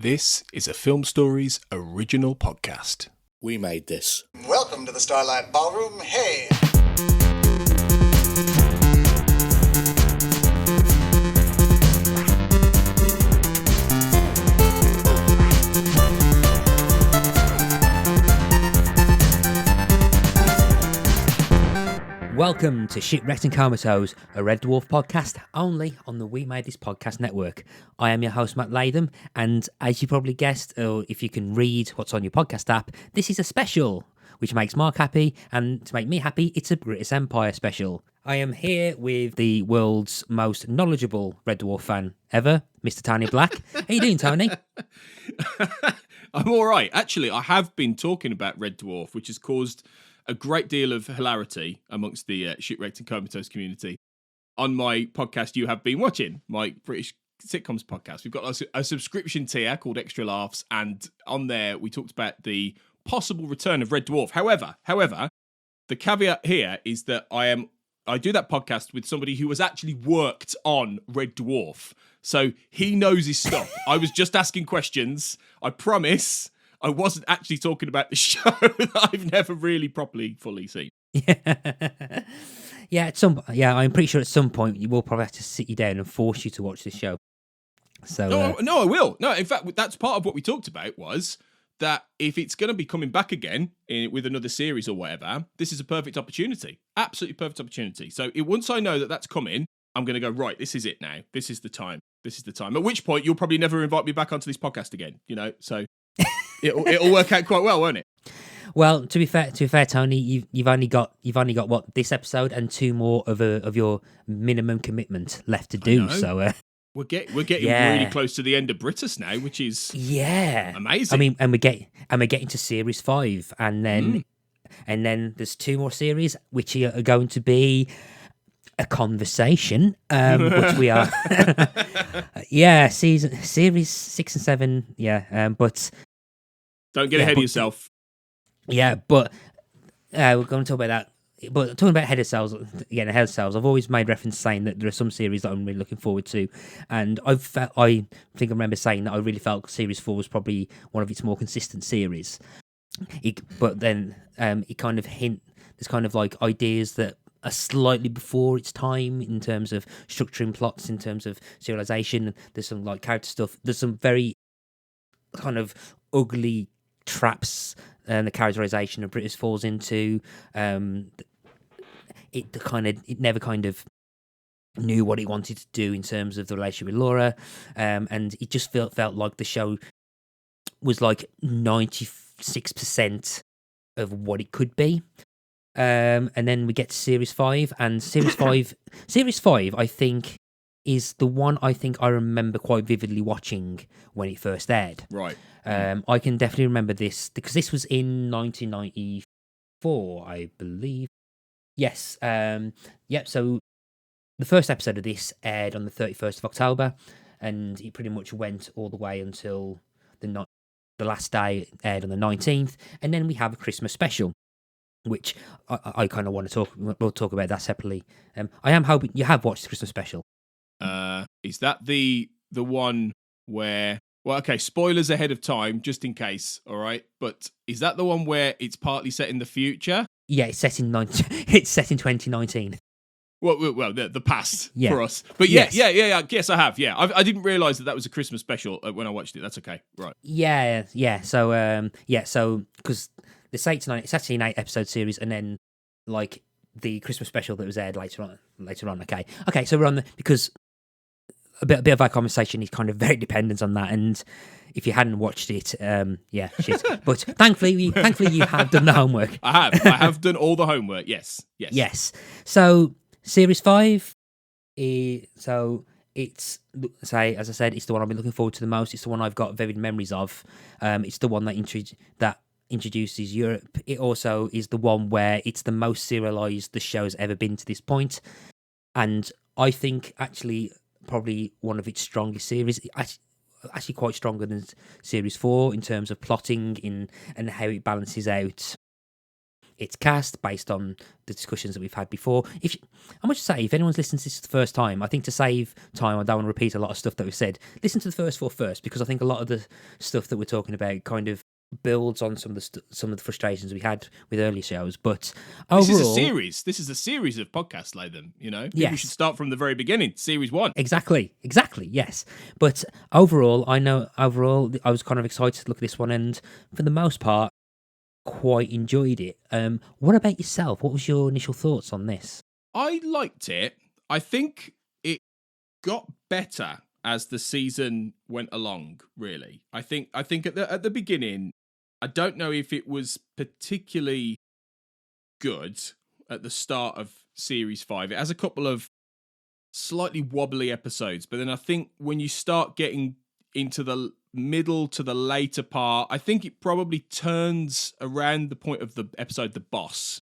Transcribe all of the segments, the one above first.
This is a Film Stories original podcast. We made this. Welcome to the Starlight Ballroom. Hey! Welcome to Shipwrecked Comatose, a Red Dwarf podcast only on the We Made This Podcast network. I am your host, Matt Latham, and as you probably guessed, or if you can read what's on your podcast app, this is a special, which makes Mark happy, and to make me happy, it's a Brittas Empire special. I am here with the world's most knowledgeable Red Dwarf fan ever, Mr. Tony Black. How you doing, Tony? I'm all right. Actually, I have been talking about Red Dwarf, which has caused a great deal of hilarity amongst the Shipwrecked and Comatose community. On my podcast, you have been watching my British sitcoms podcast. We've got a subscription tier called Extra Laughs, and on there we talked about the possible return of Red Dwarf. However, the caveat here is that I do that podcast with somebody who has actually worked on Red Dwarf, so he knows his stuff. I was just asking questions. I promise I wasn't actually talking about the show that I've never really properly fully seen. Yeah, I'm pretty sure at some point you will probably have to sit you down and force you to watch this show. So No, I will. No, in fact, that's part of what we talked about was that if it's going to be coming back again with another series or whatever, this is a perfect opportunity. Absolutely perfect opportunity. So once I know that that's coming, I'm going to go, right, this is it now. This is the time. At which point you'll probably never invite me back onto this podcast again, so it'll work out quite well, won't it? Well, to be fair, Tony, you've only got what, this episode and two more of your minimum commitment left to do. So we're getting really close to the end of Brittas now, which is amazing. I mean, and we're getting to series 5, and then there's two more series which are going to be a conversation, which we are, series 6 and 7, but. Don't get ahead of yourself. Yeah, but we're going to talk about that. But talking about ahead of ourselves, I've always made reference saying that there are some series that I'm really looking forward to, and I think I remember saying that I really felt Series 4 was probably one of its more consistent series. But then it kind of there's kind of like ideas that are slightly before its time in terms of structuring plots, in terms of serialization. There's some like character stuff. There's some very kind of ugly traps and the characterization of Brittas falls into. It never kind of knew what it wanted to do in terms of the relationship with Laura, and it just felt like the show was like 96% of what it could be. And then we get to Series 5, and Series 5 I think is the one I remember quite vividly watching when it first aired. Right. I can definitely remember this because this was in 1994, I believe. Yes. So the first episode of this aired on the 31st of October, and it pretty much went all the way until the last day aired on the 19th, and then we have a Christmas special, which I kind of want to talk. We'll talk about that separately. I am hoping you have watched the Christmas special. Is that the one where? Well, okay, spoilers ahead of time, just in case. All right, but is that the one where it's partly set in the future? Yeah, it's set in 2019. Well, the past for us. But yes, I have. Yeah, I didn't realise that was a Christmas special when I watched it. That's okay, right? Yeah. So because it's actually an 8-episode series, and then like the Christmas special that was aired later on. Okay. So we're on because a bit of our conversation is kind of very dependent on that, and if you hadn't watched it, shit. But thankfully you have done the homework. I have done all the homework. Yes. So Series 5, so it's, as I said, it's the one I've been looking forward to the most. It's the one I've got vivid memories of. It's the one that introduces Europe. It also is the one where it's the most serialized the show's ever been to this point, and I think actually probably one of its strongest series. Actually quite stronger than Series 4 in terms of plotting and how it balances out its cast, based on the discussions that we've had before. I must say, if anyone's listening to this for the first time, I think to save time, I don't want to repeat a lot of stuff that we've said. Listen to the first 4 first, because I think a lot of the stuff that we're talking about kind of builds on some of the frustrations we had with earlier shows. But overall, this is a series. This is a series of podcasts, Latham. You know, we should start from the very beginning, series 1. Exactly. Yes, but overall, I was kind of excited to look at this one, and for the most part, quite enjoyed it. What about yourself? What was your initial thoughts on this? I liked it. I think it got better as the season went along. Really, I think at the beginning, I don't know if it was particularly good at the start of series 5. It has a couple of slightly wobbly episodes, but then I think when you start getting into the middle to the later part, I think it probably turns around the point of the episode The Boss.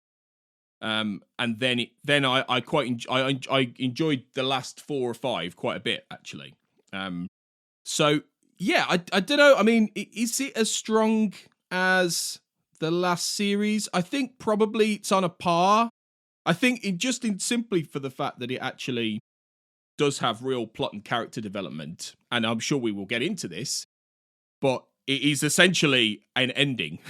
And then I enjoyed the last 4 or 5 quite a bit, actually. So yeah, I don't know. I mean, is it as strong as the last series? I think probably it's on a par. I think simply for the fact that it actually does have real plot and character development, and I'm sure we will get into this, but it is essentially an ending.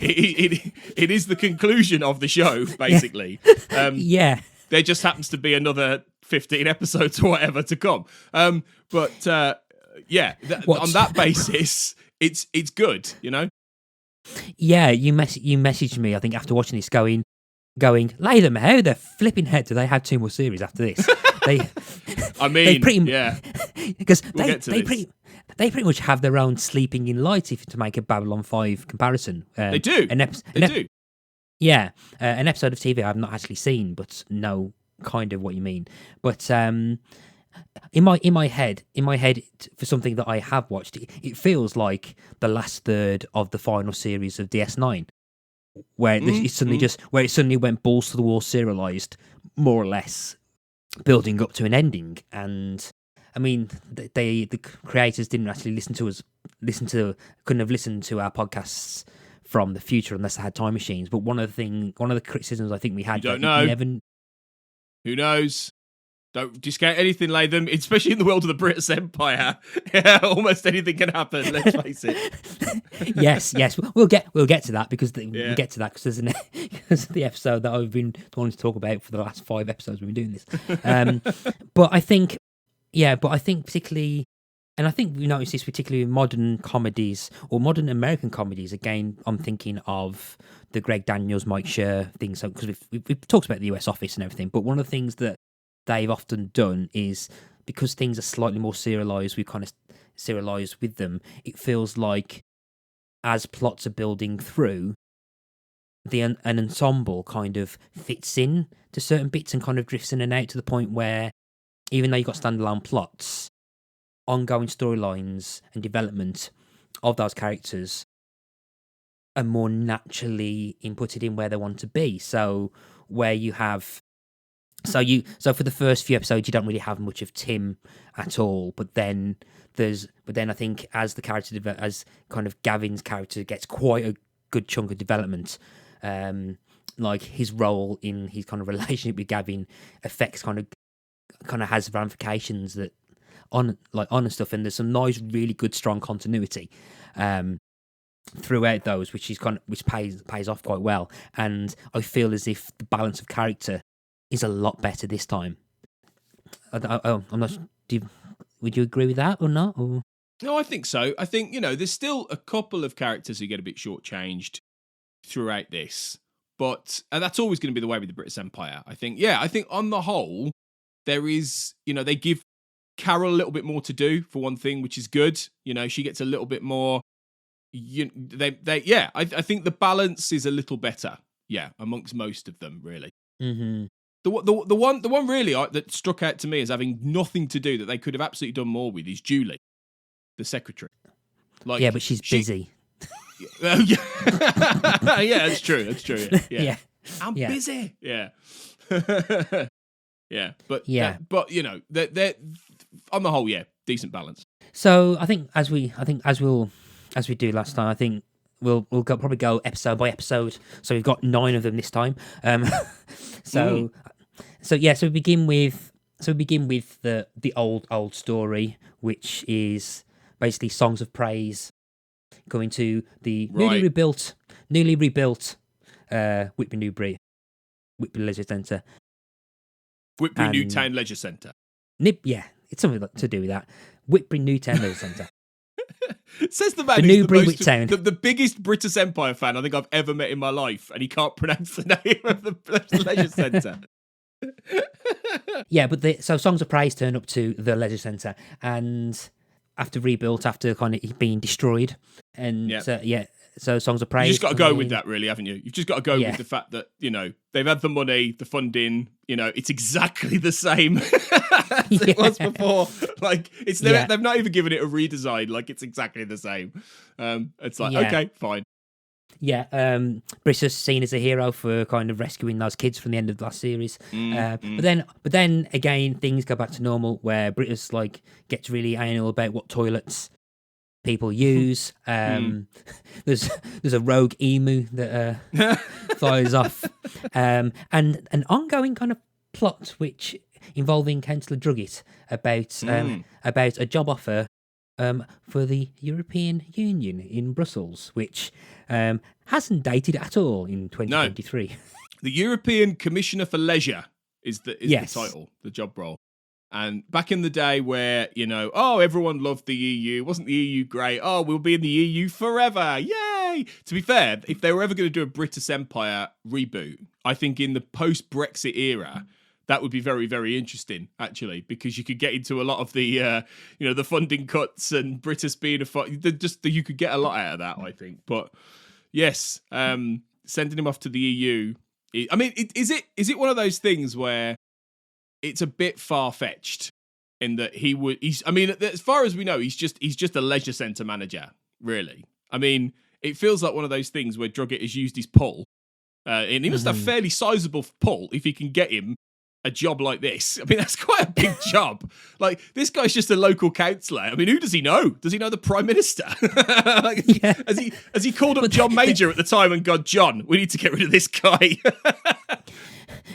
it is the conclusion of the show, basically. Yeah. There just happens to be another 15 episodes or whatever to come. On that basis, it's good, you know? Yeah, you messaged me, I think, after watching this, going, Latham, how the flipping heck do they have 2 more series after this? Yeah. Because they pretty much have their own Sleeping in Light, if to make a Babylon 5 comparison. They do. They do. Yeah, an episode of TV I've not actually seen, but know kind of what you mean. But in my head, for something that I have watched, it feels like the last third of the final series of DS9, where it suddenly went balls to the wall, serialized, more or less, building up to an ending. And I mean, the creators didn't actually couldn't have listened to our podcasts from the future unless they had time machines. But one of the criticisms I think we had, you don't know. Who knows? Don't discount anything, Latham, especially in the world of the Brittas Empire. Yeah, almost anything can happen. Let's face it. yes, we'll get to that because we'll get to that because there's the episode that I've been wanting to talk about for the last 5 episodes we've been doing this. But I think particularly. And I think we notice this particularly in modern comedies or modern American comedies. Again, I'm thinking of the Greg Daniels, Mike Schur things, because we've talked about the US Office and everything. But one of the things that they've often done is, because things are slightly more serialized, we kind of serialize with them. It feels like as plots are building through, an ensemble kind of fits in to certain bits and kind of drifts in and out to the point where, even though you've got standalone plots, ongoing storylines and development of those characters are more naturally inputted in where they want to be. So where you have, so for the first few episodes, you don't really have much of Tim at all. But then I think as the character as kind of Gavin's character gets quite a good chunk of development, like his role in his kind of relationship with Gavin affects kind of has ramifications that on and stuff, and there's some nice, really good, strong continuity throughout those, which pays off quite well. And I feel as if the balance of character is a lot better this time. I'm not. Would you agree with that or not? Or? No, I think so. I think there's still a couple of characters who get a bit shortchanged throughout this, but that's always going to be the way with the Brittas Empire. I think on the whole, there is they give Carol a little bit more to do, for one thing, which is good. She gets a little bit more. I think the balance is a little better. Yeah, amongst most of them, really. Mm-hmm. The one really that struck out to me as having nothing to do, that they could have absolutely done more with, is Julie, the secretary. Yeah, but she's busy. Yeah, that's true. Yeah. I'm busy. Yeah. Yeah, but they're on the whole, decent balance. So I think as we do last time, I think we'll probably go episode by episode. So we've got 9 of them this time. So we begin with the old story, which is basically songs of praise going to the newly rebuilt Whitbury Leisure Centre. Whitbury Newtown Leisure Centre. Yeah, it's something to do with that. Whitbury Newtown Leisure Centre. Says the man who's the biggest Brittas Empire fan I think I've ever met in my life, and he can't pronounce the name of the leisure centre. Yeah, but so Songs of Praise turn up to the leisure centre, and after kind of being destroyed, and so Songs of Praise. You just got to go with that, really, haven't you? You've just got to go with the fact that, you know, they've had the money, the funding, you know, it's exactly the same as it was before. Like, they've not even given it a redesign. Like, it's exactly the same. It's like, okay, fine. Yeah, Brittas seen as a hero for kind of rescuing those kids from the end of the last series. But then again, things go back to normal, where Brittas like gets really anal about what toilets people use. There's a rogue emu that flies off, and an ongoing kind of plot which involving Councillor Druggett about a job offer for the European Union in Brussels, which hasn't dated at all in 2023. No. The European Commissioner for Leisure is the title, the job role. And back in the day where, you know, everyone loved the EU, wasn't the EU great? Oh, we'll be in the EU forever, yay! To be fair, if they were ever going to do a Brittas Empire reboot, I think in the post-Brexit era, that would be very, very interesting, actually, because you could get into a lot of the, the funding cuts and Brittas being you could get a lot out of that, I think. But yes, sending him off to the EU. Is it one of those things where it's a bit far-fetched in that as far as we know, he's just a leisure centre manager, really. I mean, it feels like one of those things where Druggett has used his pull, and he must have fairly sizable pull if he can get him a job like this. I mean, that's quite a big job. Like, this guy's just a local councillor. I mean, who does he know? Does he know the Prime Minister? Has he called up John Major at the time and gone, John, we need to get rid of this guy?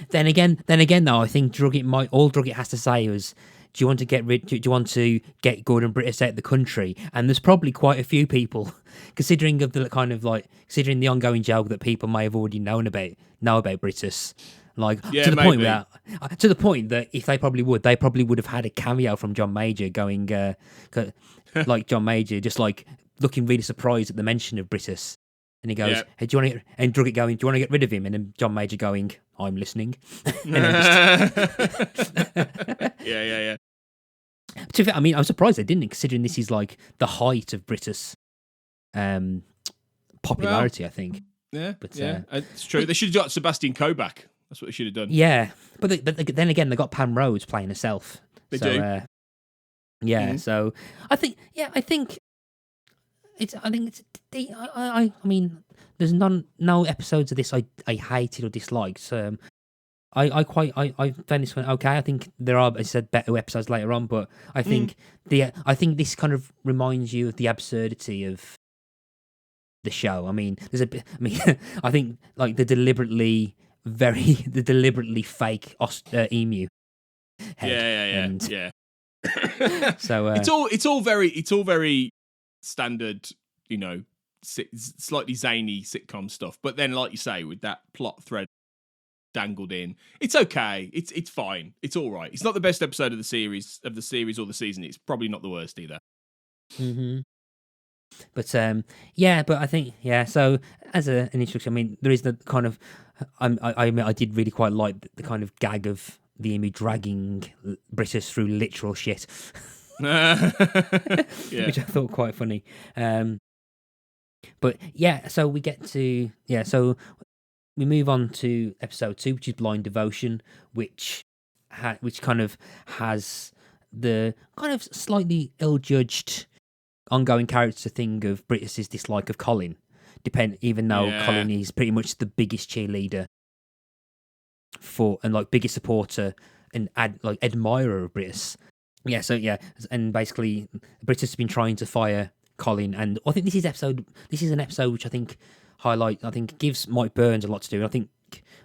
Then again, though, I think all Druggett has to say is, do you want to get Gordon Brittas out of the country? And there's probably quite a few people, considering the ongoing joke that people may have already know about Brittas. To the point that if they probably would have had a cameo from John Major going, like John Major just like looking really surprised at the mention of Brittas, and he goes, "Hey, and Druggett going, do you want to get rid of him?" And then John Major going, "I'm listening." Yeah. I mean, I'm surprised they didn't, considering this is like the height of Brittas popularity. I think. Yeah, but it's true. They should have got Sebastian Coe back. That's what they should have done. Yeah, but then again, they got Pam Rhodes playing herself. They do. So I think it's. I mean, there's no episodes of this I hated or disliked. I found this one okay. I think there are, as I said, better episodes later on, but I think this kind of reminds you of the absurdity of the show. I mean, there's a bit. I mean, I think like the deliberately fake emu head. Yeah. So it's all very standard, you know, slightly zany sitcom stuff. But then, like you say, with that plot thread dangled in, it's okay. It's fine. It's all right. It's not the best episode of the series or the season. It's probably not the worst either. Mm-hmm. But but I think So as an introduction, I mean, there is the kind of I did really quite like the kind of gag of the emu dragging Brittas through literal shit, which I thought quite funny. But so we get to so we move on to episode 2, which is Blind Devotion, which kind of has the kind of slightly ill-judged ongoing character thing of Brittas's dislike of Colin, even though Colin is pretty much the biggest cheerleader and like biggest supporter and admirer of Brittas. And basically Brittas has been trying to fire Colin, and I think this is an episode which I think gives Mike Burns a lot to do. And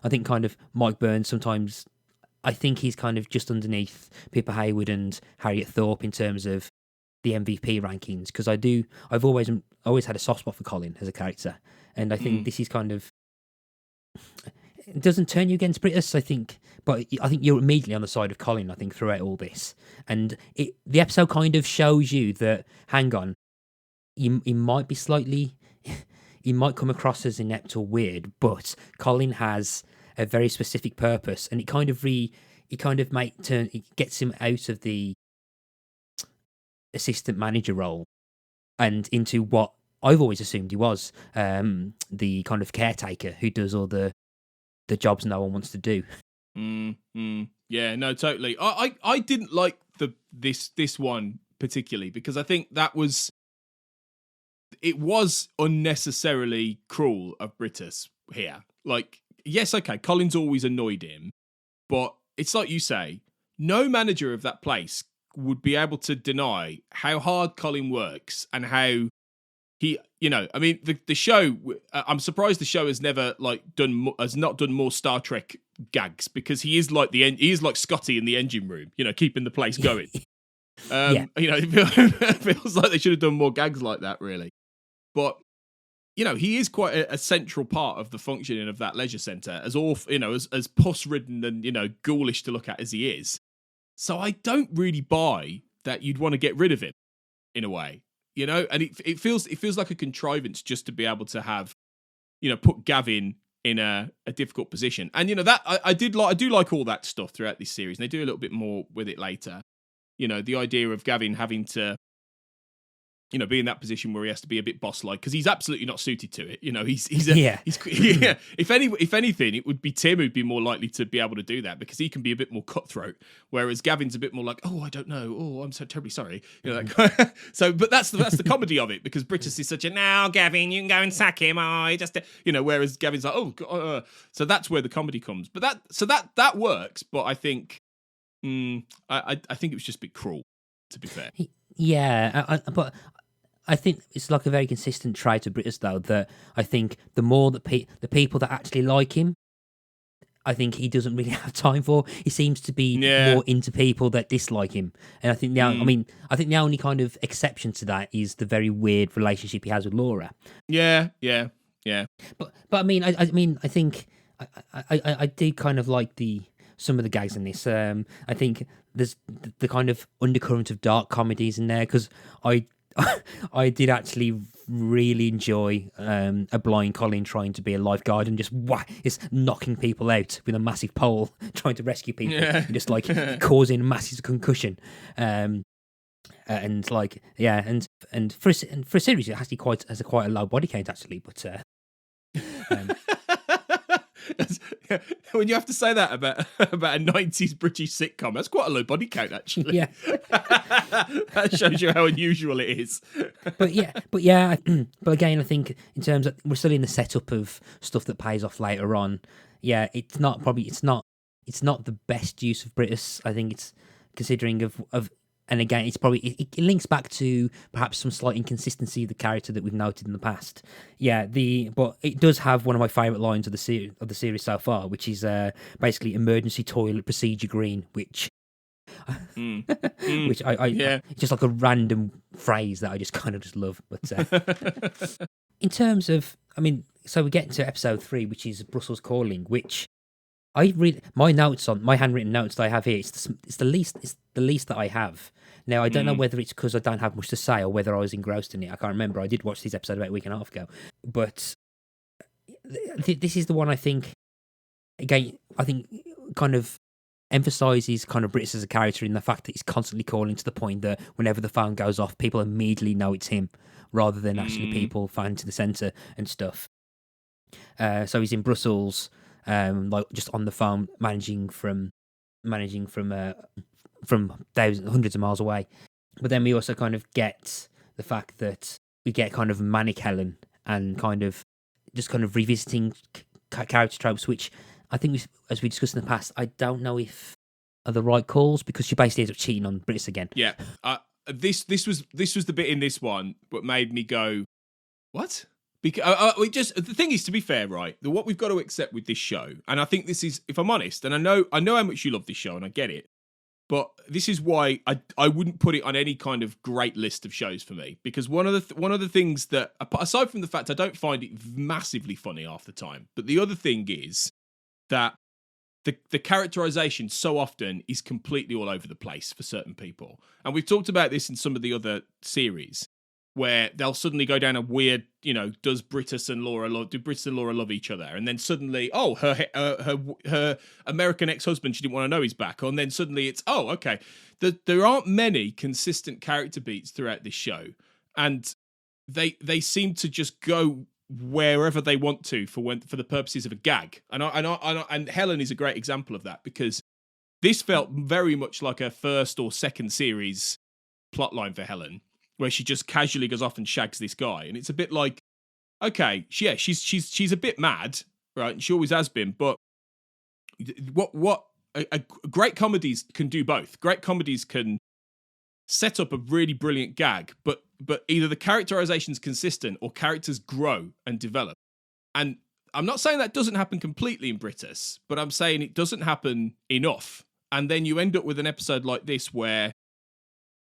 I think kind of Mike Burns sometimes, I think he's kind of just underneath Pippa Haywood and Harriet Thorpe in terms of the MVP rankings, because I've always had a soft spot for Colin as a character, and I think this is kind of, it doesn't turn you against Brittas, I think, but I think you're immediately on the side of Colin, I think, throughout all this. And the episode kind of shows you that, hang on, he might be slightly, he might come across as inept or weird, but Colin has a very specific purpose, and it gets him out of the assistant manager role and into what I've always assumed he was, the kind of caretaker who does all the jobs no one wants to do. Yeah, no, totally. I didn't like this one particularly, because I think it was unnecessarily cruel of Brittas here. Like, yes, okay, Colin's always annoyed him, but it's like you say, no manager of that place would be able to deny how hard Colin works and how he, I mean, the show, I'm surprised the show has never has not done more Star Trek gags, because he is like Scotty in the engine room, keeping the place going. It feels like they should have done more gags like that, really. But he is quite a central part of the functioning of that leisure centre, as awful, as pus-ridden and ghoulish to look at as he is. So I don't really buy that you'd want to get rid of him, in a way, and it feels like a contrivance just to be able to have, put Gavin in a difficult position. And that I do like all that stuff throughout this series, and they do a little bit more with it later. The idea of Gavin having to, be in that position where he has to be a bit boss-like, because he's absolutely not suited to it. If anything, it would be Tim who'd be more likely to be able to do that, because he can be a bit more cutthroat, whereas Gavin's a bit more like, oh, I don't know, oh, I'm so terribly sorry. So, but that's the comedy of it, because Brittas is such a, now, Gavin, you can go and sack him. Whereas Gavin's like, oh, so that's where the comedy comes. But that works. But I think, I think it was just a bit cruel, to be fair. Yeah, but I think it's like a very consistent trait of Brittas, though, that I think the more that the people that actually like him, I think he doesn't really have time for. He seems to be more into people that dislike him, and I think I think the only kind of exception to that is the very weird relationship he has with Laura. Yeah. But I mean, I think I did kind of like some of the gags in this. I think there's the kind of undercurrent of dark comedies in there, because I did actually really enjoy a blind Colin trying to be a lifeguard and just knocking people out with a massive pole, trying to rescue people, and just causing massive concussion. And for a series, it actually has quite a low body count, actually, but. When you have to say that about a 90s British sitcom, that's quite a low body count, actually. Yeah. That shows you how unusual it is. But again, I think in terms of, we're still in the setup of stuff that pays off later on. Yeah, it's not the best use of Brittas. I think it's considering of and again, it's probably it links back to perhaps some slight inconsistency of the character that we've noted in the past. Yeah, but it does have one of my favourite lines of the series so far, which is basically emergency toilet procedure green, which which I just like a random phrase that I just kind of just love. But in terms of, so we get into episode 3, which is Brussels Calling, which my handwritten notes that I have here, it's the least that I have. Now, I don't know whether it's because I don't have much to say or whether I was engrossed in it. I can't remember. I did watch this episode about a week and a half ago. But this is the one I think kind of emphasises kind of Brittas as a character in the fact that he's constantly calling, to the point that whenever the phone goes off, people immediately know it's him, rather than actually people phoning to the centre and stuff. So he's in Brussels, just on the phone, managing from hundreds of miles away. But then we also kind of get the fact that we get kind of manic Helen, and kind of revisiting character tropes, which I think, as we discussed in the past, I don't know if are the right calls, because she basically ends up cheating on Brittas again. Yeah, this was the bit in this one that made me go, what? Because the thing is, to be fair, right, what we've got to accept with this show, and I think this is, if I'm honest, and I know how much you love this show, and I get it, but this is why I wouldn't put it on any kind of great list of shows for me, because one of the things that, aside from the fact I don't find it massively funny half the time, but the other thing is that the characterization so often is completely all over the place for certain people, and we've talked about this in some of the other series, where they'll suddenly go down a weird, does Brittas and Laura love each other? And then suddenly, her American ex-husband, she didn't want to know he's back. And then suddenly it's, okay. There aren't many consistent character beats throughout this show. And they seem to just go wherever they want to for the purposes of a gag. And Helen is a great example of that, because this felt very much like a first or second series plotline for Helen, where she just casually goes off and shags this guy. And it's a bit like, okay, she's a bit mad, right? And she always has been, but great comedies can do both. Great comedies can set up a really brilliant gag, but either the characterization's consistent or characters grow and develop. And I'm not saying that doesn't happen completely in Brittas, but I'm saying it doesn't happen enough. And then you end up with an episode like this, where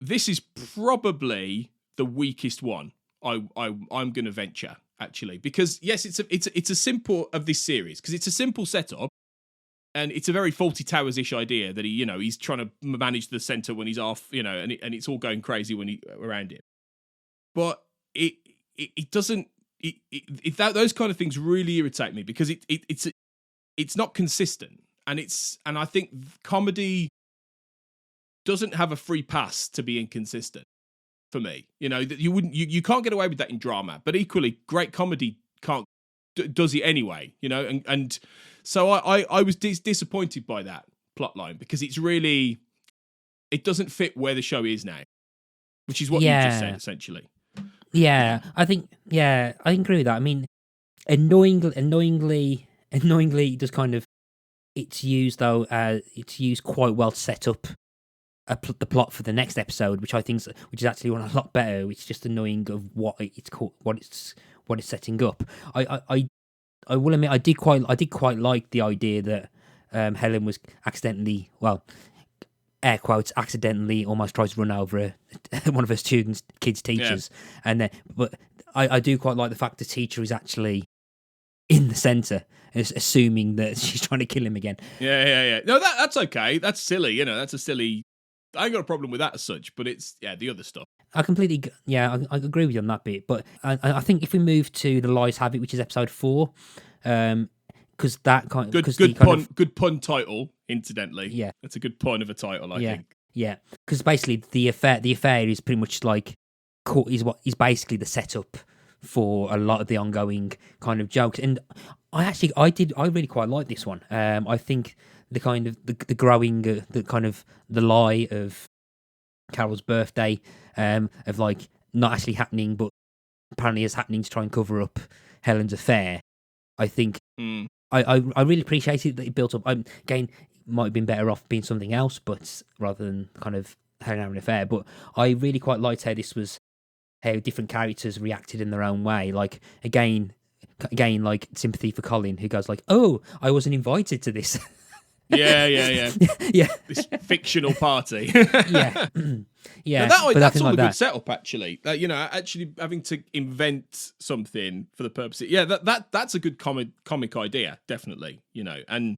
this is probably the weakest one. I'm going to venture, actually, because yes, it's a simple of this series, because it's a simple setup, and it's a very Fawlty Towers-ish idea that he's trying to manage the center when he's off, and it's all going crazy when he around it. But it doesn't. Those kind of things really irritate me, because it's not consistent, and I think comedy doesn't have a free pass to be inconsistent for me. That you can't get away with that in drama, but equally great comedy does it anyway, and so I was disappointed by that plotline, because it doesn't fit where the show is now, which is what you just said, essentially. Yeah, I agree with that. I mean, annoyingly, just kind of, it's used quite well to set up the plot for the next episode, which I think which is actually one a lot better. Which is just annoying of what it's called, what it's setting up. I will admit I did quite like the idea that Helen was accidentally, well, air quotes, accidentally almost tries to run over one of her kids' teachers, and then but I do quite like the fact the teacher is actually in the centre, assuming that she's trying to kill him again. Yeah. No, that's okay. That's silly. That's a silly. I ain't got a problem with that as such, but it's the other stuff. I completely, I agree with you on that bit. But I think if we move to The Lies Have It, which is episode 4, because that kind of good pun title, incidentally. Yeah, that's a good pun of a title, I think. Yeah, because basically the affair is pretty much like is basically the setup for a lot of the ongoing kind of jokes. And I really quite like this one. I think the kind of the growing the kind of the lie of Carol's birthday, of like not actually happening, but apparently is happening to try and cover up Helen's affair. I think I really appreciated that it built up. Again, might have been better off being something else, but rather than kind of Helen having an affair. But I really quite liked how different characters reacted in their own way. Like again, like sympathy for Colin, who goes like, "Oh, I wasn't invited to this." Yeah. Yeah. This fictional party. Yeah. That's all a good setup, actually. Actually having to invent something for the purpose. That's a good comic idea, definitely. And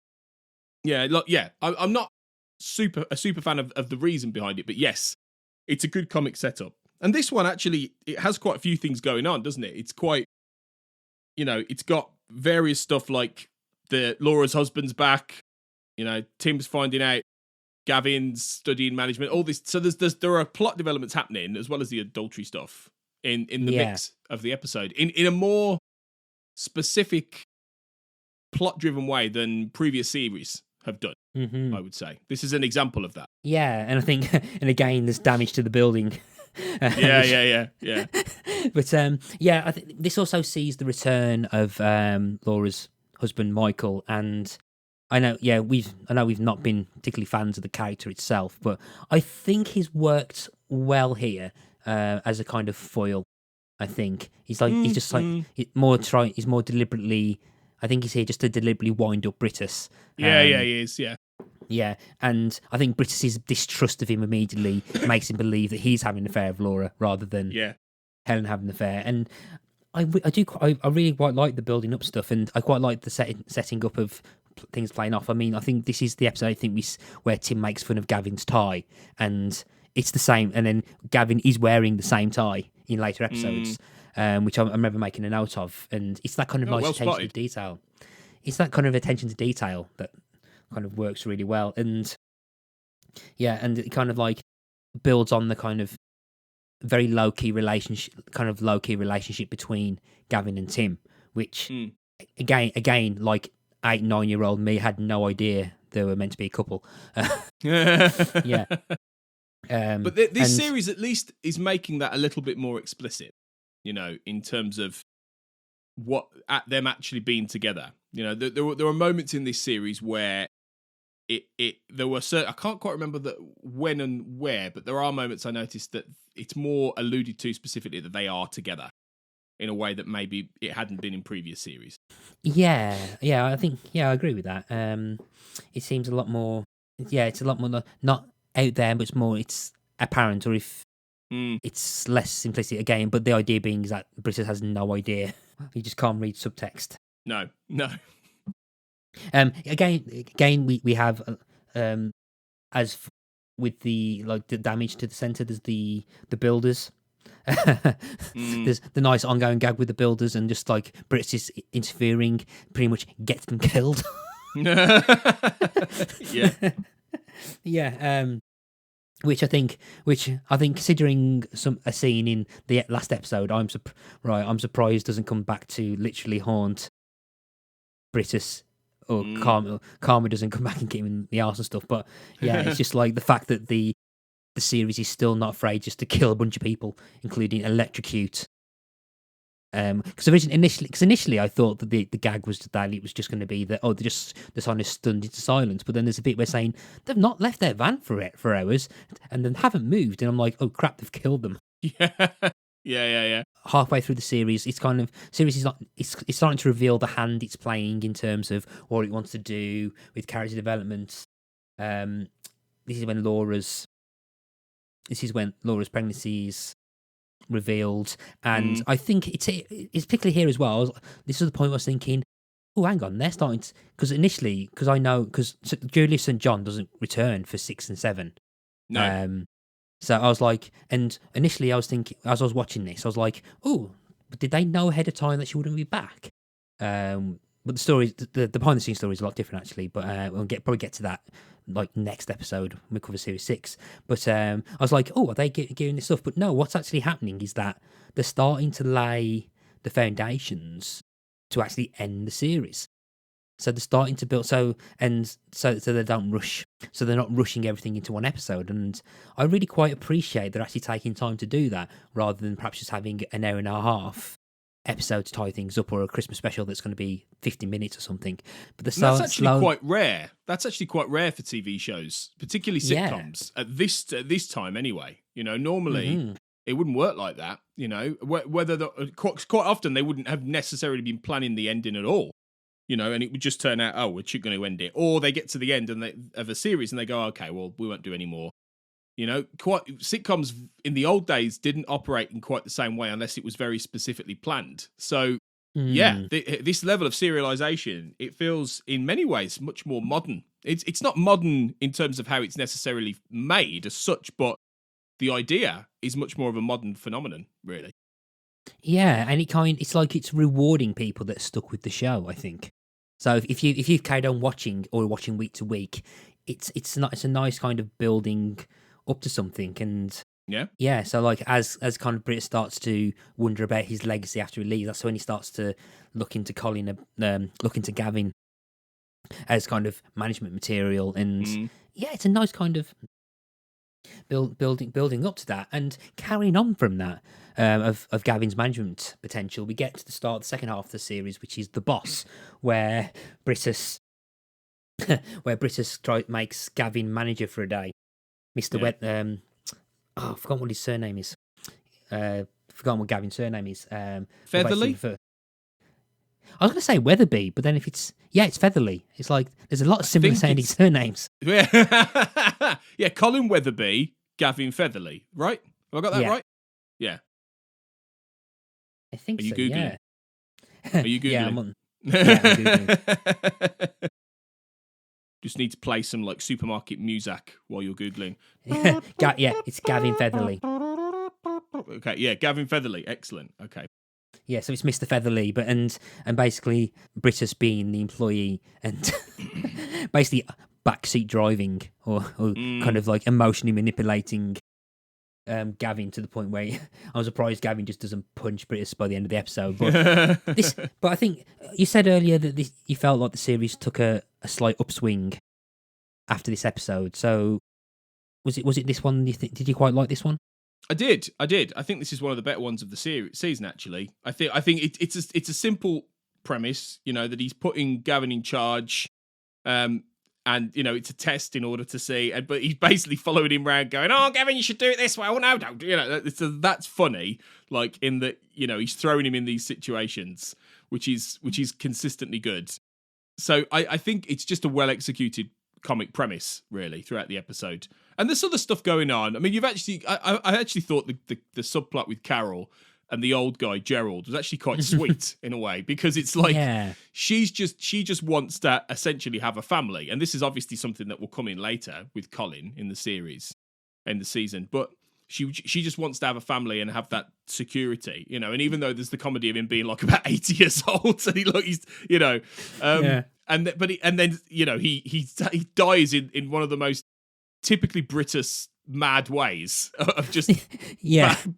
I'm not a super fan of the reason behind it, but yes, it's a good comic setup. And this one actually, it has quite a few things going on, doesn't it? It's quite, it's got various stuff like Laura's husband's back. Tim's finding out, Gavin's studying management, all this. So there are plot developments happening as well as the adultery stuff in the mix of the episode in a more specific plot-driven way than previous series have done. I would say this is an example of that. Yeah, and I think, and again, there's damage to the building. Yeah. But I think this also sees the return of Laura's husband Michael, and I know we've not been particularly fans of the character itself, but I think he's worked well here as a kind of foil. I think he's like he's just like Mm. he's more deliberately. I think he's here just to deliberately wind up Brittas. Yeah, he is. Yeah. Yeah, and I think Brittas's distrust of him immediately makes him believe that he's having an affair with Laura rather than Yeah. Helen having an affair. And I really quite like the building up stuff, and I quite like the setting up of things playing off. I mean, I think this is the episode where Tim makes fun of Gavin's tie, and it's the same. And then Gavin is wearing the same tie in later episodes, which I remember making a note of. And it's that kind of nice attention to detail. It's that kind of attention to detail that kind of works really well. And yeah, and it kind of like builds on the kind of very low-key relationship between Gavin and Tim, which again, like 8-9-year-old me had no idea they were meant to be a couple. Yeah. But this series at least is making that a little bit more explicit, in terms of what at them actually being together. There were moments in this series where there were certain, I can't quite remember when and where, but there are moments I noticed that it's more alluded to specifically that they are together in a way that maybe it hadn't been in previous series. Yeah, I think I agree with that. It seems a lot more. Yeah, it's a lot more not out there, but it's apparent, or if it's less simplistic again. But the idea being is that Brittas has no idea. He just can't read subtext. No. Again, we have as with the damage to the centre, there's the builders. There's the nice ongoing gag with the builders, and just like Brittas is interfering, pretty much gets them killed. Yeah. Which I think, considering a scene in the last episode, I'm surprised doesn't come back to literally haunt Brittas, or Karma doesn't come back and get him in the arse and stuff. But yeah, it's just like the fact that the series is still not afraid just to kill a bunch of people, including electrocute. Because initially I thought that the gag was that it was just going to be that they're just stunned into silence. But then there's a bit where saying they've not left their van for hours and then haven't moved, and I'm like, oh crap, they've killed them. Yeah. Halfway through the series, it's starting to reveal the hand it's playing in terms of what it wants to do with character development. This is when Laura's pregnancy is revealed, and I think it's particularly here as well. This is the point where I was thinking, oh, hang on, they're starting to, because Julius and John doesn't return for 6 and 7. No. So I was like, and initially I was thinking, as I was watching this, I was like, oh, but did they know ahead of time that she wouldn't be back? But the story, the behind the scenes story is a lot different actually. But we'll probably get to that like next episode when we cover series 6. But I was like, oh, are they giving this stuff? But no, what's actually happening is that they're starting to lay the foundations to actually end the series. So they're starting to build, so they don't rush. So they're not rushing everything into one episode. And I really quite appreciate they're actually taking time to do that, rather than perhaps just having an hour and a half episode to tie things up, or a Christmas special that's going to be 50 minutes or something. But that's actually quite rare. That's actually quite rare for TV shows, particularly sitcoms at this time anyway. Normally it wouldn't work like that. Whether quite often they wouldn't have necessarily been planning the ending at all. And it would just turn out, oh, we're going to end it. Or they get to the end of a series and they go, okay, well, we won't do any more. Sitcoms in the old days didn't operate in quite the same way unless it was very specifically planned. So, this level of serialization, it feels in many ways much more modern. It's not modern in terms of how it's necessarily made as such, but the idea is much more of a modern phenomenon, really. Yeah, and it's like it's rewarding people that stuck with the show, I think. So if you've carried on watching week to week, it's a nice kind of building up to something. And yeah. So like as kind of Brittas starts to wonder about his legacy after he leaves, that's when he starts to look into Gavin as kind of management material. And it's a nice kind of building up to that, and carrying on from that of Gavin's management potential. We get to the start of the second half of the series, which is The Boss, where Brittas makes Gavin manager for a day. I've forgotten what his surname is. Forgotten what Gavin's surname is. Featherly? I was going to say Weatherby, but then if it's Featherly. It's like there's a lot of similar sounding surnames. Yeah, yeah. Colin Weatherby, Gavin Featherly, right? Have I got that right? Yeah. I think Are you so. Googling? Yeah. Are you Googling? Yeah, I'm Googling. Just need to play some like supermarket music while you're Googling. Yeah, it's Gavin Featherly. Okay, yeah, Gavin Featherly. Excellent. Okay. Yeah, so it's Mr. Featherly, but and basically Brittas being the employee and basically backseat driving or kind of like emotionally manipulating Gavin to the point where I was surprised Gavin just doesn't punch Brittas by the end of the episode. But I think you said earlier that you felt like the series took a slight upswing after this episode. So was it this one? Did you quite like this one? I did. I think this is one of the better ones of the season. Actually, I think it's a simple premise. You know that he's putting Gavin in charge, and you know it's a test in order to see. But he's basically following him around, going, "Oh, Gavin, you should do it this way. Oh no, don't." You know, that's funny. Like in that, you know, he's throwing him in these situations, which is consistently good. So I think it's just a well executed comic premise, really, throughout the episode. And there's other stuff going on. I mean, I actually thought the subplot with Carol and the old guy Gerald was actually quite sweet in a way, because it's like she just wants to essentially have a family, and this is obviously something that will come in later with Colin in the series, in the season, but. She just wants to have a family and have that security, you know. And even though there's the comedy of him being like about 80 years old, and he's you know, and then you know he dies in one of the most typically British mad ways of just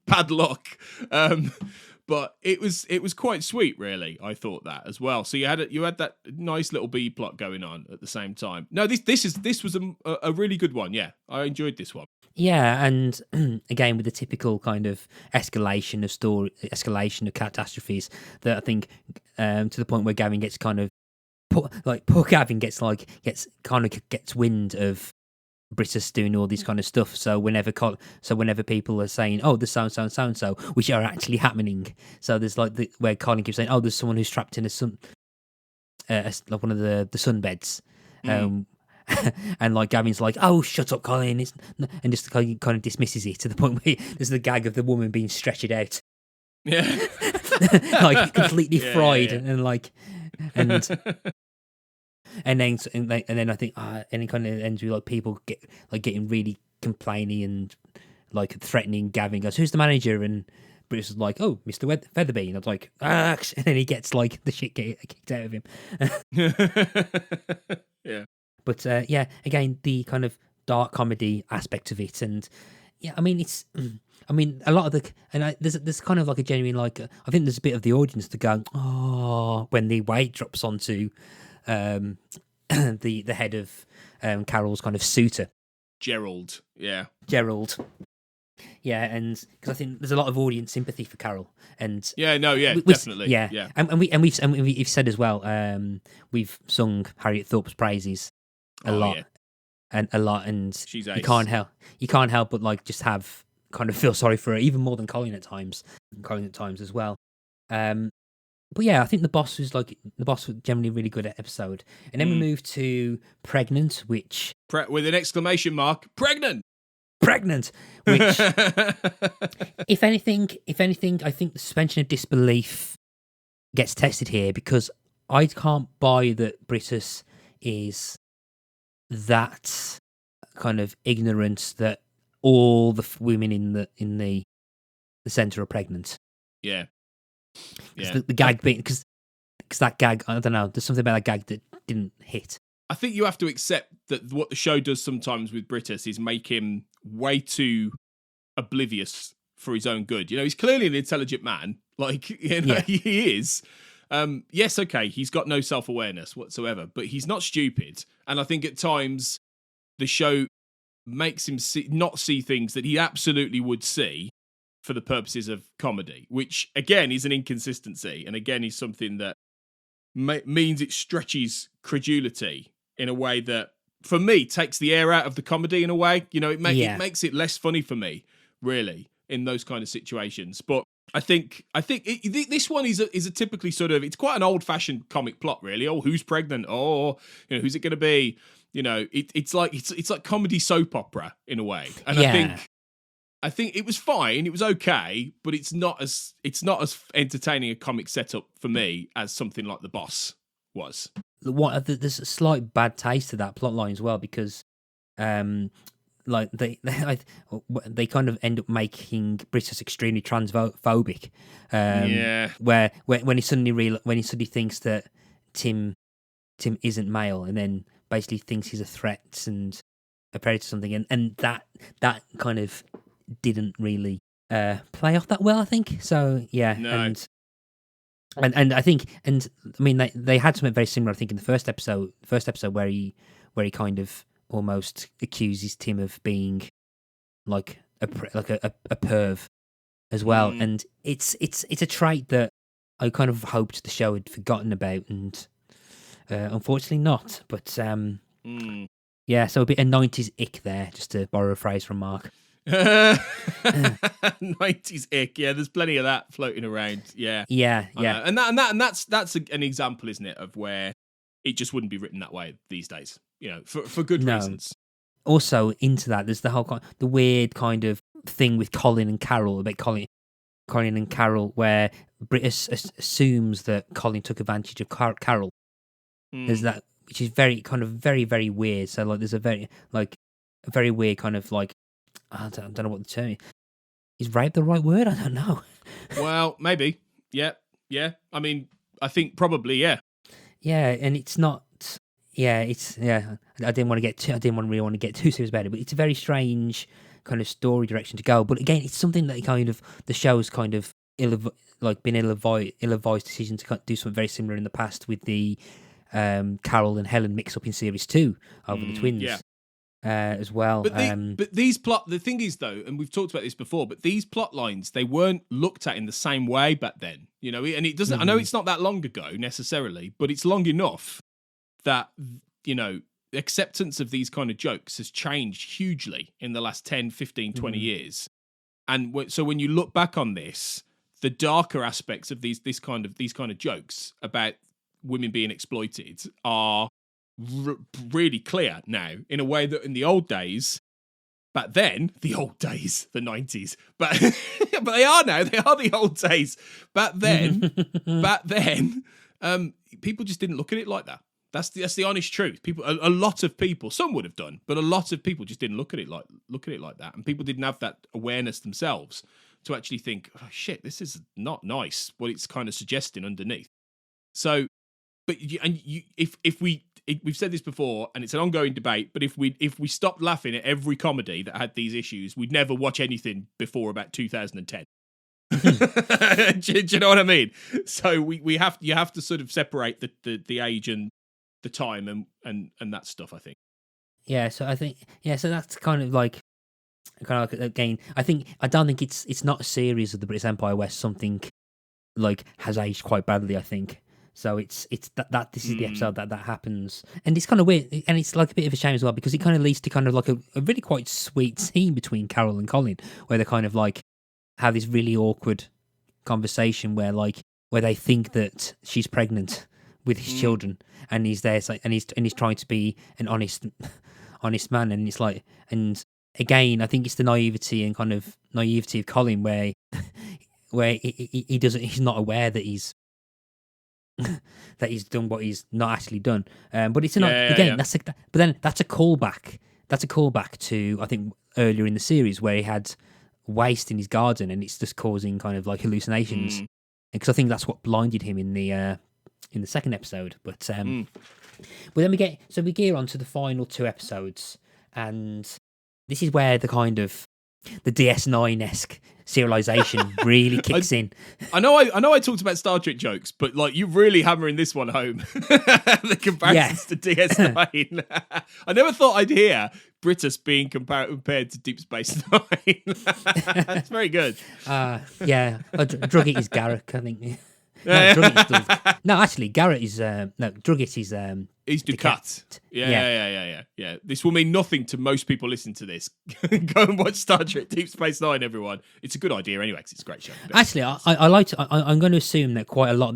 bad luck. But it was quite sweet, really. I thought that as well. So you had that nice little B plot going on at the same time. No, this was a really good one. Yeah, I enjoyed this one. Yeah, and again with the typical kind of escalation of catastrophes that I think to the point where Gavin gets kind of poor Gavin gets wind of Brittas doing all this kind of stuff. So whenever people are saying, "Oh, there's so and so," which are actually happening. So there's like where Colin keeps saying, "Oh, there's someone who's trapped in like one of the sunbeds." And like Gavin's like, "Oh, shut up, Colin!" And just kind of dismisses it to the point where there's the gag of the woman being stretched out, like completely fried, and like, and then I think, and it kind of ends with like people getting really complaining and like threatening Gavin. Goes, "Who's the manager?" And Bruce is like, "Oh, Mr. Featherby." And I was like, "Ah!" And then he gets like the shit kicked out of him. Yeah. But again, the kind of dark comedy aspect of it, and I mean, a lot of there's kind of like a genuine I think there's a bit of the audience to go, "Oh," when the weight drops onto the head of Carol's kind of suitor, Gerald. Yeah, and because I think there's a lot of audience sympathy for Carol, and definitely, yeah. And we've said as well, we've sung Harriet Thorpe's praises a lot, and she's you can't help but like just have kind of feel sorry for her even more than Colin at times as well. But yeah, I think the boss was generally really good at episode, and then we moved to pregnant, which with an exclamation mark, pregnant, which if anything, I think the suspension of disbelief gets tested here, because I can't buy that Brittas is that kind of ignorant that all the women in the centre are pregnant. Yeah. The gag being because that gag, I don't know, there's something about that gag that didn't hit. I think you have to accept that what the show does sometimes with Brittas is make him way too oblivious for his own good. You know, he's clearly an intelligent man, like, you know, he is. Yes, okay, he's got no self-awareness whatsoever, but he's not stupid. And I think at times the show makes him not see things that he absolutely would see for the purposes of comedy, which again is an inconsistency, and again is something that means it stretches credulity in a way that, for me, takes the air out of the comedy in a way. You know, it makes it less funny for me really, in those kind of situations. But I think this one is a typically sort of, it's quite an old-fashioned comic plot, really. Oh, who's pregnant? Oh, who's it going to be? It's like comedy soap opera in a way. And I think it was fine. It was okay, but it's not as entertaining a comic setup for me as something like The Boss was. There's a slight bad taste to that plot line as well, because like they kind of end up making Brittas extremely transphobic. Where when he suddenly thinks that Tim isn't male, and then basically thinks he's a threat and a predator or something, and that kind of didn't really play off that well, I think. So yeah, no. And I think, and I mean, they had something very similar, I think, in the first episode where he kind of almost accuses Tim of being like a perv as well, and it's a trait that I kind of hoped the show had forgotten about, and unfortunately not. But yeah, so a bit of 90s ick there, just to borrow a phrase from Mark. 90s ick, yeah. There's plenty of that floating around. Yeah. And that's an example, isn't it, of where it just wouldn't be written that way these days. For good reasons. Also, into that, there's the weird kind of thing with Colin and Carol, about Colin and Carol, where Brittas assumes that Colin took advantage of Carol. There's that, which is very very weird. So like, there's a very weird kind of like, I don't know what the term is. Is rape the right word? I don't know. Well, maybe. Yeah. I mean, I think probably, yeah. Yeah, and it's not. Yeah, it's I didn't really want to get too serious about it, but it's a very strange kind of story direction to go. But again, it's something that kind of the show's kind of been ill-advised decision to do something very similar in the past with the Carol and Helen mix up in series 2 over the twins. Yeah. As well. But the thing is though, and we've talked about this before, but these plot lines, they weren't looked at in the same way back then, and it doesn't, I know it's not that long ago necessarily, but it's long enough that, acceptance of these kind of jokes has changed hugely in the last 10, 15, 20 years. And so when you look back on this, the darker aspects of these kind of jokes about women being exploited are really clear now, in a way that in the old days, back then, the 90s, but they are now, they are the old days. Back then, people just didn't look at it like that. That's the honest truth. A lot of people, some would have done, but a lot of people just didn't look at it like that, and people didn't have that awareness themselves to actually think, oh shit, this is not nice, what it's kind of suggesting underneath. So, but we've said this before, and it's an ongoing debate, but if we stopped laughing at every comedy that had these issues, we'd never watch anything before about 2010. do you know what I mean? So you have to sort of separate the age and the time and that stuff, I think. Yeah, so I think so that's kind of like again, I don't think it's not a series of the Brittas Empire where something like has aged quite badly, I think. So it's that this is the episode that happens, and it's kind of weird, and it's like a bit of a shame as well, because it kind of leads to kind of like a really quite sweet scene between Carol and Colin, where they kind of like have this really awkward conversation where they think that she's pregnant with his children, and he's there, and he's trying to be an honest man, and it's like, and again, I think it's the naivety of Colin, where he's not aware that he's done what he's not actually done, but it's that's but then that's a callback to, I think, earlier in the series where he had waste in his garden, and it's just causing kind of like hallucinations, because I think that's what blinded him in the second episode. But then we gear on to the final 2 episodes, and this is where the kind of the DS9-esque serialization really kicks in. I know I talked about Star Trek jokes, but like, you're really hammering this one home. The comparisons to DS9. I never thought I'd hear Brittas being compared to Deep Space Nine. That's very good. Drug It is Garak, I think. No, Drugget is Dove. No, actually, Garrett is no Drugget is He's Ducat. Yeah. This will mean nothing to most people listening to this. Go and watch Star Trek Deep Space Nine, everyone. It's a good idea anyway, because it's a great show. Actually, I like to. I'm going to assume that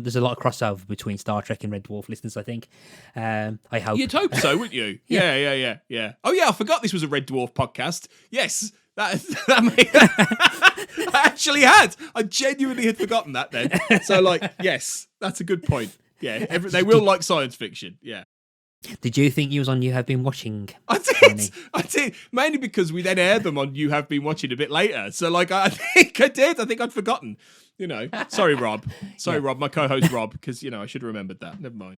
there's a lot of crossover between Star Trek and Red Dwarf listeners. I think. I hope. You'd hope so, wouldn't you? Yeah. Oh yeah, I forgot this was a Red Dwarf podcast. Yes, that I actually had. I genuinely had forgotten that then. So yes, that's a good point. Yeah, they will like science fiction. Yeah. Did you think you was on You Have Been Watching? I did. Mainly because we then air them on You Have Been Watching a bit later. So I think I did. I think I'd forgotten. Sorry, Rob. Rob, my co-host Rob, because I should have remembered that. Never mind.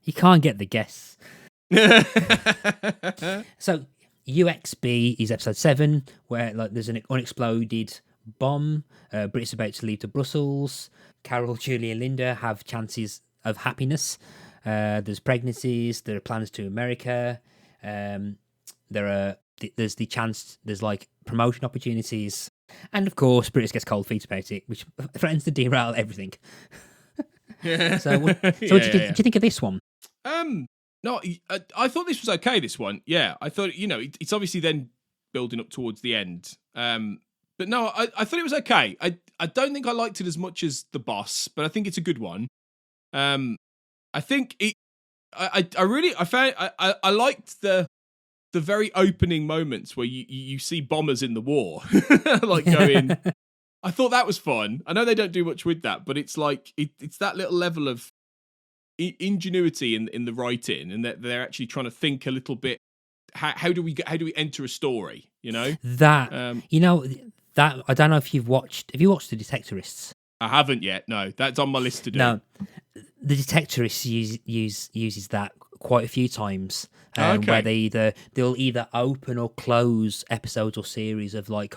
You can't get the guess. So UXB is episode 7, where there's an unexploded bomb. Brit's about to leave to Brussels. Carol, Julie, and Linda have chances of happiness. There's pregnancies. There are plans to America. There's the chance. There's promotion opportunities, and of course, Brittas gets cold feet about it, which threatens to derail everything. So what do you think of this one? No, I thought this was okay. This one, yeah, I thought it's obviously then building up towards the end. But no, I thought it was okay. I don't think I liked it as much as The Boss, but I think it's a good one. I think it. I liked the very opening moments where you see bombers in the war, going. I thought that was fun. I know they don't do much with that, but it's it's that little level of ingenuity in the writing, and that they're actually trying to think a little bit. How do we enter a story? That that I don't know if you've watched. Have you watched The Detectorists? I haven't yet. No, that's on my list to do. No, The Detectorists uses that quite a few times, where they'll either open or close episodes or series of the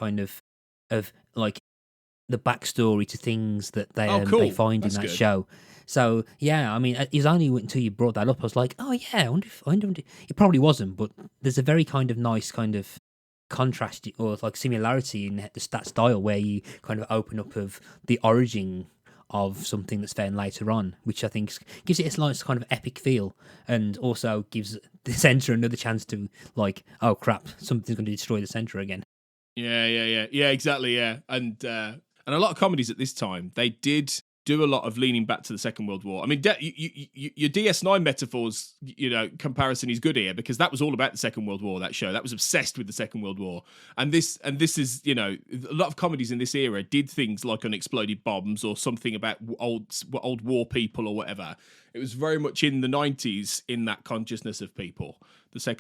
backstory to things that they find in that show. So yeah, I mean, it's only until you brought that up I was like, oh yeah, I wonder if it probably wasn't, but there's a very nice contrast or similarity in that style where you kind of open up of the origin of something that's found later on, which I think gives it a nice kind of epic feel, and also gives the Centre another chance to oh crap, something's going to destroy the Centre again. Yeah, exactly, yeah, and a lot of comedies at this time, they did do a lot of leaning back to the Second World War. I mean, your DS9 metaphors, comparison is good here, because that was all about the Second World War. That show that was obsessed with the Second World War, and this is a lot of comedies in this era did things like unexploded bombs or something about old war people or whatever. It was very much in the 90s in that consciousness of people.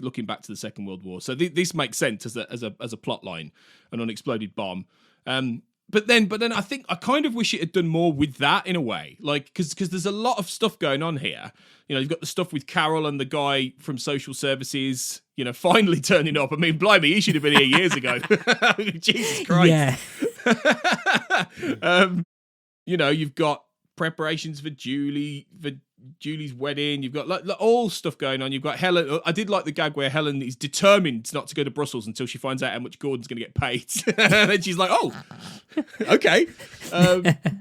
Looking back to the Second World War, so this makes sense as a plot line, an unexploded bomb. But then I think I kind of wish it had done more with that in a way, because there's a lot of stuff going on here. You've got the stuff with Carol and the guy from social services, finally turning up. I mean, blimey, he should have been here years ago. Jesus Christ. Yeah. You've got preparations for Julie's wedding. You've got all stuff going on. You've got Helen. I did like the gag where Helen is determined not to go to Brussels until she finds out how much Gordon's going to get paid. And then she's like, oh, okay.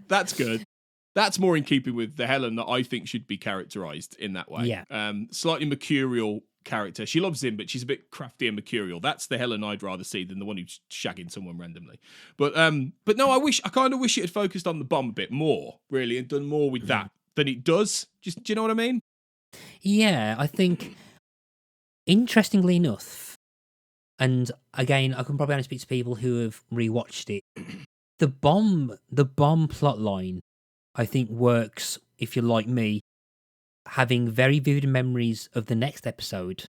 That's good. That's more in keeping with the Helen that I think should be characterized in that way. Yeah. Slightly mercurial character. She loves him, but she's a bit crafty and mercurial. That's the Helen I'd rather see than the one who's shagging someone randomly. But no, I kind of wish it had focused on the bomb a bit more, really, and done more with that than it does. Do you know what I mean? Yeah, I think, interestingly enough, and again, I can probably only speak to people who have rewatched it. The bomb plot line, I think, works if you're like me, having very vivid memories of the next episode.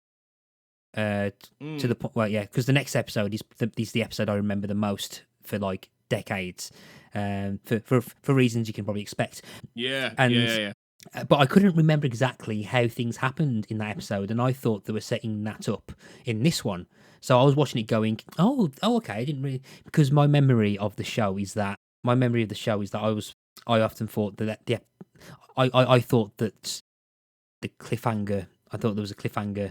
To the point, well, yeah, because the next episode is the episode I remember the most for decades, for reasons you can probably expect. Yeah, and, yeah. But I couldn't remember exactly how things happened in that episode, and I thought they were setting that up in this one. So I was watching it going, oh, okay. I didn't really, because my memory of the show is that I often thought that I thought that the cliffhanger. I thought there was a cliffhanger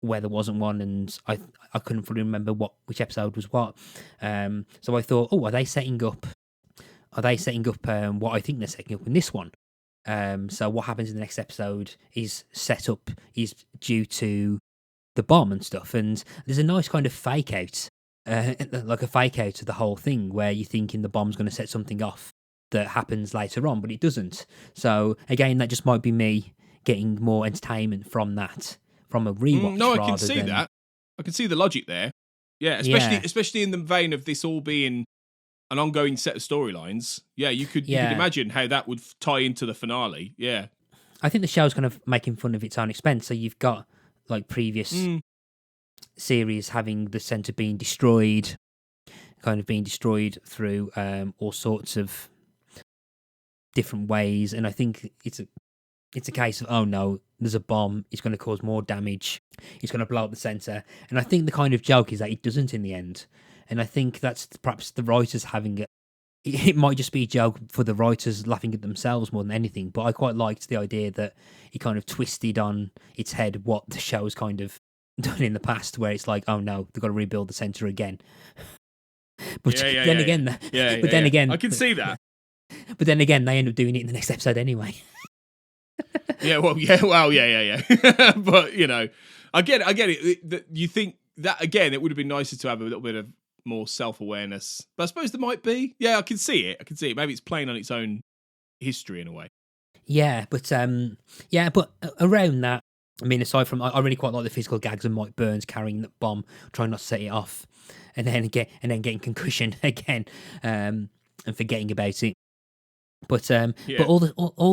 where there wasn't one, and I couldn't fully remember which episode was what. So I thought, oh, are they setting up are they setting up what I think they're setting up in this one? So what happens in the next episode is due to the bomb and stuff, and there's a nice kind of fake out, like a fake out of the whole thing, where you're thinking the bomb's going to set something off that happens later on, but it doesn't. So again, that just might be me getting more entertainment from that, from a rewatch. No, I can see that. I can see the logic there. Yeah, especially in the vein of this all being an ongoing set of storylines. Yeah, you could imagine how that would tie into the finale. Yeah, I think the show's kind of making fun of its own expense. So you've got like previous series having the centre being destroyed, kind of being destroyed through all sorts of different ways, and I think it's a case of, oh no, there's a bomb, it's going to cause more damage, it's going to blow up the centre, and I think the kind of joke is that it doesn't in the end, and I think that's perhaps the writers having it. It might just be a joke for the writers laughing at themselves more than anything, but I quite liked the idea that it kind of twisted on its head what the show's kind of done in the past, where it's like, oh no, they've got to rebuild the centre again. But then again, I can see that. But then again, they end up doing it in the next episode anyway. Yeah. But you know, I get it. You think that again, it would have been nicer to have a little bit of more self-awareness, but I suppose there might be. Yeah, I can see it. Maybe it's playing on its own history in a way. Yeah, but around that, I mean, aside from, I really quite like the physical gags of Mike Burns carrying the bomb, trying not to set it off, and then getting concussion again, and forgetting about it. But all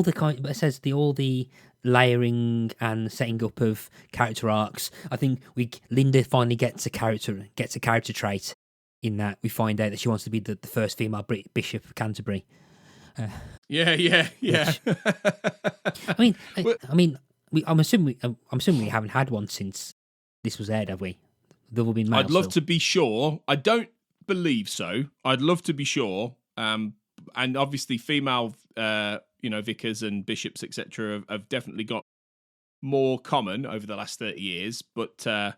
the kind, it says all the layering and setting up of character arcs. I think Linda finally gets a character trait in that we find out that she wants to be the first female Bishop of Canterbury. Yeah. I'm assuming we haven't had one since this was aired, have we? There will be. I'd love to be sure. I don't believe so. I'd love to be sure. And obviously, female, vicars and bishops, etc., have definitely got more common over the last 30 years. But I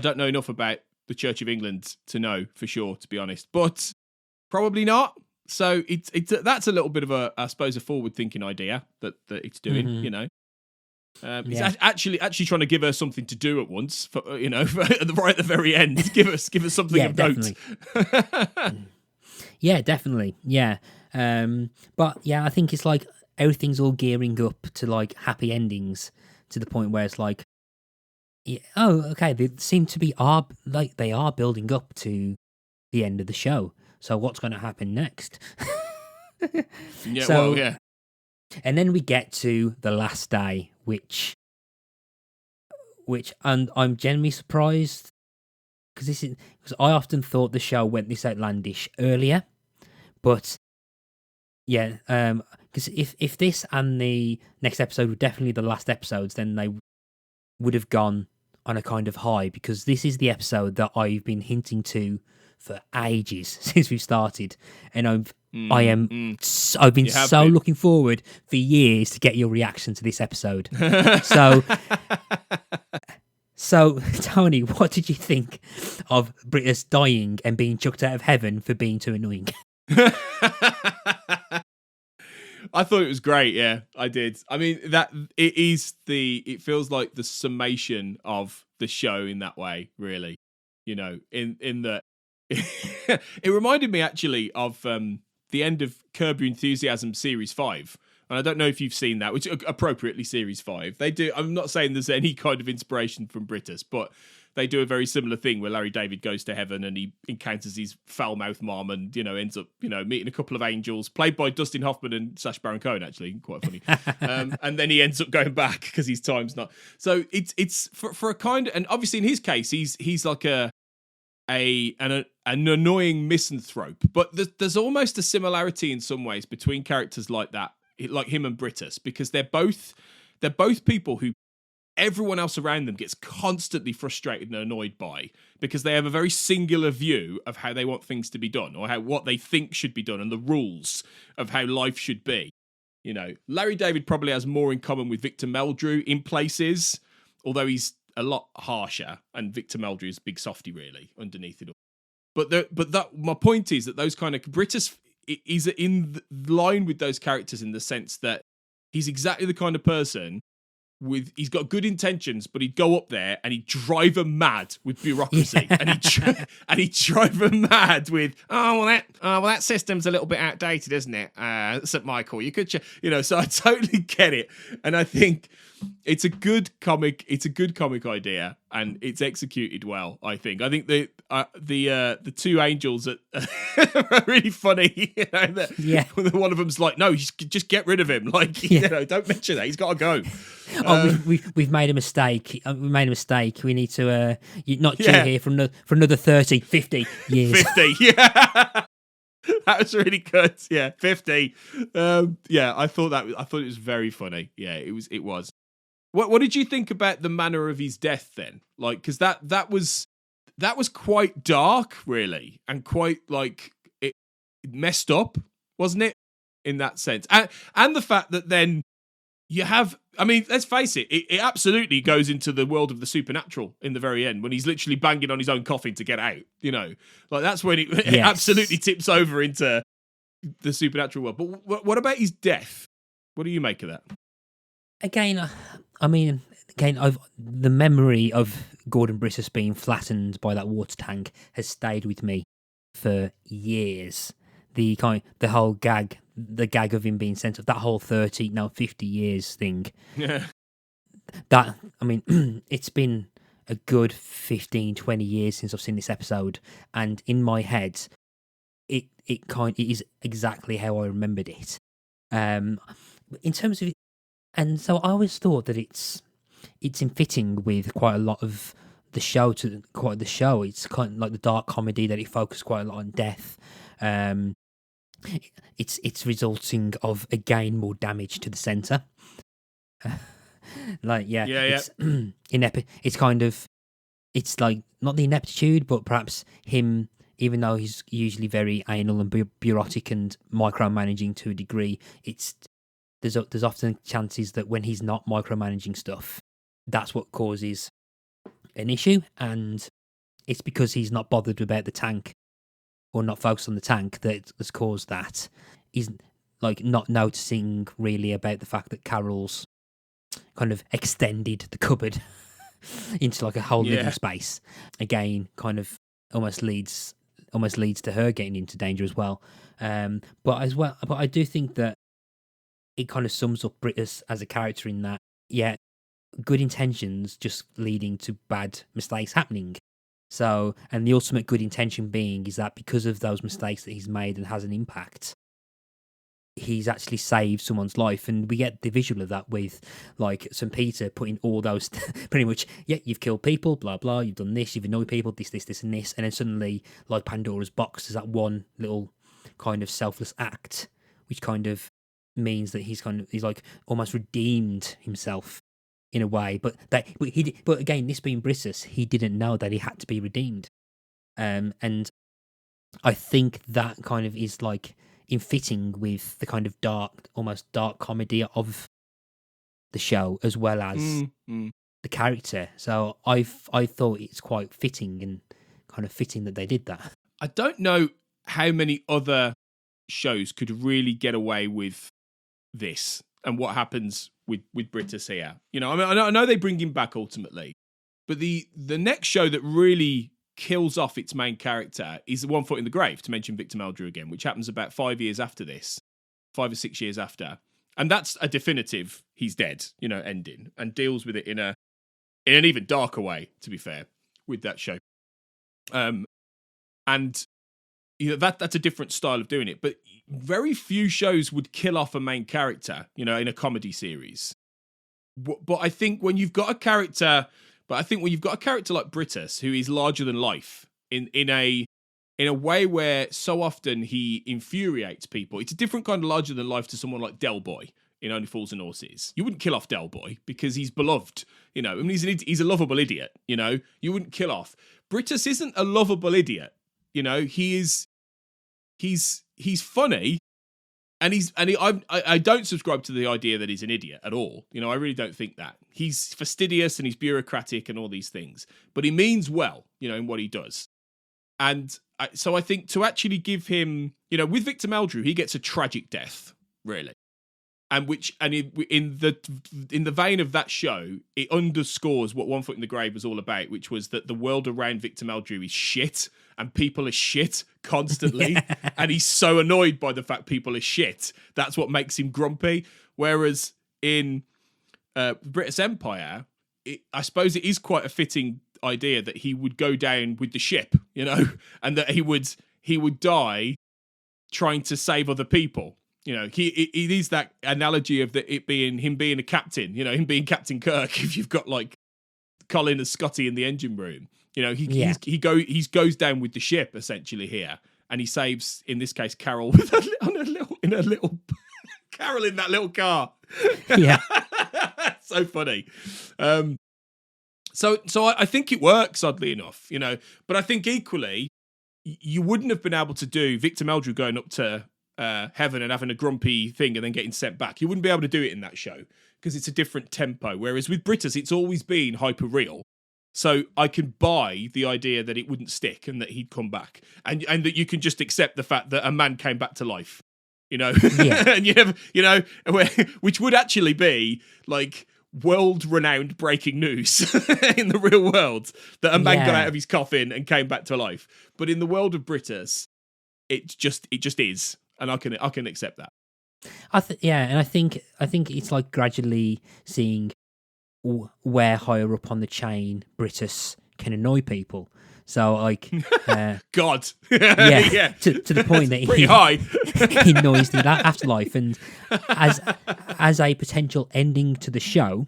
don't know enough about the Church of England to know for sure, to be honest. But probably not. So that's a little bit of a forward-thinking idea that it's doing. You know, it's actually trying to give her something to do at once. Right at the very end, give us something of note. Yeah, definitely. Yeah. But yeah, I think it's like everything's all gearing up to like happy endings to the point where it's like, yeah, oh, okay, they seem to be they are building up to the end of the show. So what's going to happen next? Yeah. And then we get to the last day, which and I'm genuinely surprised because I often thought the show went this outlandish earlier, but yeah, because if this and the next episode were definitely the last episodes, then they would have gone on a kind of high, because this is the episode that I've been hinting to for ages since we started, and I've been so looking forward for years to get your reaction to this episode. So, Tony, what did you think of Brittas dying and being chucked out of heaven for being too annoying? I thought it was great. Yeah, I did. I mean, it feels like the summation of the show in that way, really. You know, in that it reminded me actually of the end of Curb Your Enthusiasm Series 5. And I don't know if you've seen that, which appropriately Series 5. They do. I'm not saying there's any kind of inspiration from Brittas, but they do a very similar thing where Larry David goes to heaven and he encounters his foul-mouthed mom and, ends up, meeting a couple of angels, played by Dustin Hoffman and Sacha Baron Cohen, actually, quite funny. And then he ends up going back because his time's not. So it's for a kind of, and obviously in his case, he's like an annoying misanthrope, but there's almost a similarity in some ways between characters like that, like him and Brittas, because they're both people who everyone else around them gets constantly frustrated and annoyed by, because they have a very singular view of how they want things to be done, or what they think should be done, and the rules of how life should be. Larry David probably has more in common with Victor Meldrew in places, although he's a lot harsher, and Victor Meldrew is a big softy really underneath it all. But my point is that those kind of Brittas, he's in line with those characters in the sense that he's exactly the kind of person he's got good intentions, but he'd go up there and he'd drive them mad with bureaucracy, and he'd drive them mad with that system's a little bit outdated, isn't it? St. Michael, you could, so I totally get it, and I think it's a good comic. It's a good comic idea, and it's executed well. I think the two angels are really funny. One of them's like, no, just get rid of him. Like, don't mention that. He's got to go. We've made a mistake. We need to not chew here for another 30, 50 years. 50, yeah. That was really good. Yeah, 50. I thought it was very funny. Yeah, it was. What did you think about the manner of his death then? Like, because that was quite dark, really, and quite like it messed up, wasn't it? In that sense, and the fact that then you have, I mean, let's face it, it absolutely goes into the world of the supernatural in the very end when he's literally banging on his own coffin to get out. Like that's when it absolutely tips over into the supernatural world. But what about his death? What do you make of that? Again, the memory of Gordon Brittas being flattened by that water tank has stayed with me for years. The whole gag of him being sent off, that whole 50 years thing. Yeah. That, I mean, it's been a good 15, 20 years since I've seen this episode, and in my head, it is exactly how I remembered it. In terms of, and so I always thought that it's in fitting with quite a lot of the show. It's kind of like the dark comedy that it focused quite a lot on death. It's resulting of again more damage to the center. It's it's kind of, it's like not the ineptitude, but perhaps him, even though he's usually very anal and bureaucratic and micromanaging to a degree, there's often chances that when he's not micromanaging stuff, that's what causes an issue, and it's because he's not bothered about the tank or not focused on the tank that has caused that. He's like not noticing really about the fact that Carol's kind of extended the cupboard into like a whole living space. Again, kind of almost leads to her getting into danger as well. But I do think that it kind of sums up Brittas as a character in that, good intentions just leading to bad mistakes happening. So, and the ultimate good intention being is that because of those mistakes that he's made and has an impact, he's actually saved someone's life. And we get the visual of that with like St. Peter putting all those pretty much, you've killed people, blah, blah, you've done this, you've annoyed people, this, and this. And then suddenly, like Pandora's box, there's that one little kind of selfless act, which kind of means that he's like almost redeemed himself in a way, but again, this being Brittas, he didn't know that he had to be redeemed, and I think that kind of is like in fitting with the kind of almost dark comedy of the show as well as the character. So I thought it's quite fitting and kind of fitting that they did that. I don't know how many other shows could really get away with this and what happens with Brittas here. I mean, I know they bring him back ultimately, but the next show that really kills off its main character is One Foot in the Grave, to mention Victor Meldrew again, which happens about 5 years after this, 5 or 6 years after. And that's a definitive he's dead, ending, and deals with it in an even darker way, to be fair, with that show. And that's a different style of doing it, but very few shows would kill off a main character, in a comedy series. But I think when you've got a character like Brittas, who is larger than life in a way where so often he infuriates people, it's a different kind of larger than life to someone like Del Boy in Only Fools and Horses. You wouldn't kill off Del Boy because he's beloved, I mean, he's a lovable idiot, you wouldn't kill off. Brittas isn't a lovable idiot. He's funny, and I don't subscribe to the idea that he's an idiot at all. I really don't think that. He's fastidious and he's bureaucratic and all these things, but he means well, in what he does. And so I think to actually give him, with Victor Meldrew, he gets a tragic death, really. And in the vein of that show, it underscores what One Foot in the Grave was all about, which was that the world around Victor Meldrew is shit and people are shit constantly. And he's so annoyed by the fact people are shit. That's what makes him grumpy. Whereas in Brittas Empire, I suppose it is quite a fitting idea that he would go down with the ship, and that he would die trying to save other people. He is that analogy of it being him being a captain, him being Captain Kirk. If you've got like Colin as Scotty in the engine room, he goes down with the ship essentially here, and he saves, in this case, Carol in a little Carol in that little car. Yeah, so funny. So I think it works, oddly enough, But I think equally, you wouldn't have been able to do Victor Meldrew going up to heaven and having a grumpy thing and then getting sent back. You wouldn't be able to do it in that show because it's a different tempo. Whereas with Brittas, it's always been hyper real. So I can buy the idea that it wouldn't stick and that he'd come back, and that you can just accept the fact that a man came back to life, Yeah. And you never, which would actually be like world-renowned breaking news in the real world, that a man got out of his coffin and came back to life. But in the world of Brittas, it just is. And I can accept that. And I think it's like gradually seeing where higher up on the chain Brittas can annoy people. So like, God, to the point that pretty high. he annoys the afterlife, and as a potential ending to the show,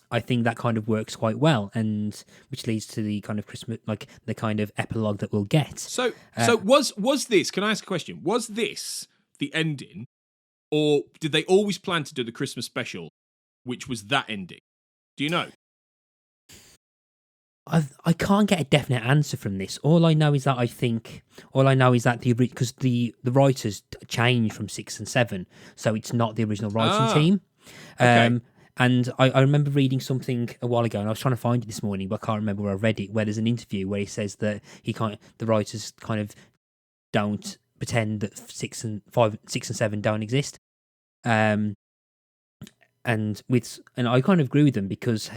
I think that kind of works quite well, and which leads to the kind of Christmas, like the kind of epilogue that we'll get. So was this? Can I ask a question? Was this the ending, or did they always plan to do the Christmas special, which was that ending? Do you know? I can't get a definite answer from this. All I know is that because the writers changed from 6 and 7, so it's not the original writing team. Okay. And I remember reading something a while ago, and I was trying to find it this morning, but I can't remember where I read it, where there's an interview where he says that the writers kind of don't pretend that 6 and 7 don't exist. And I kind of agree with them, because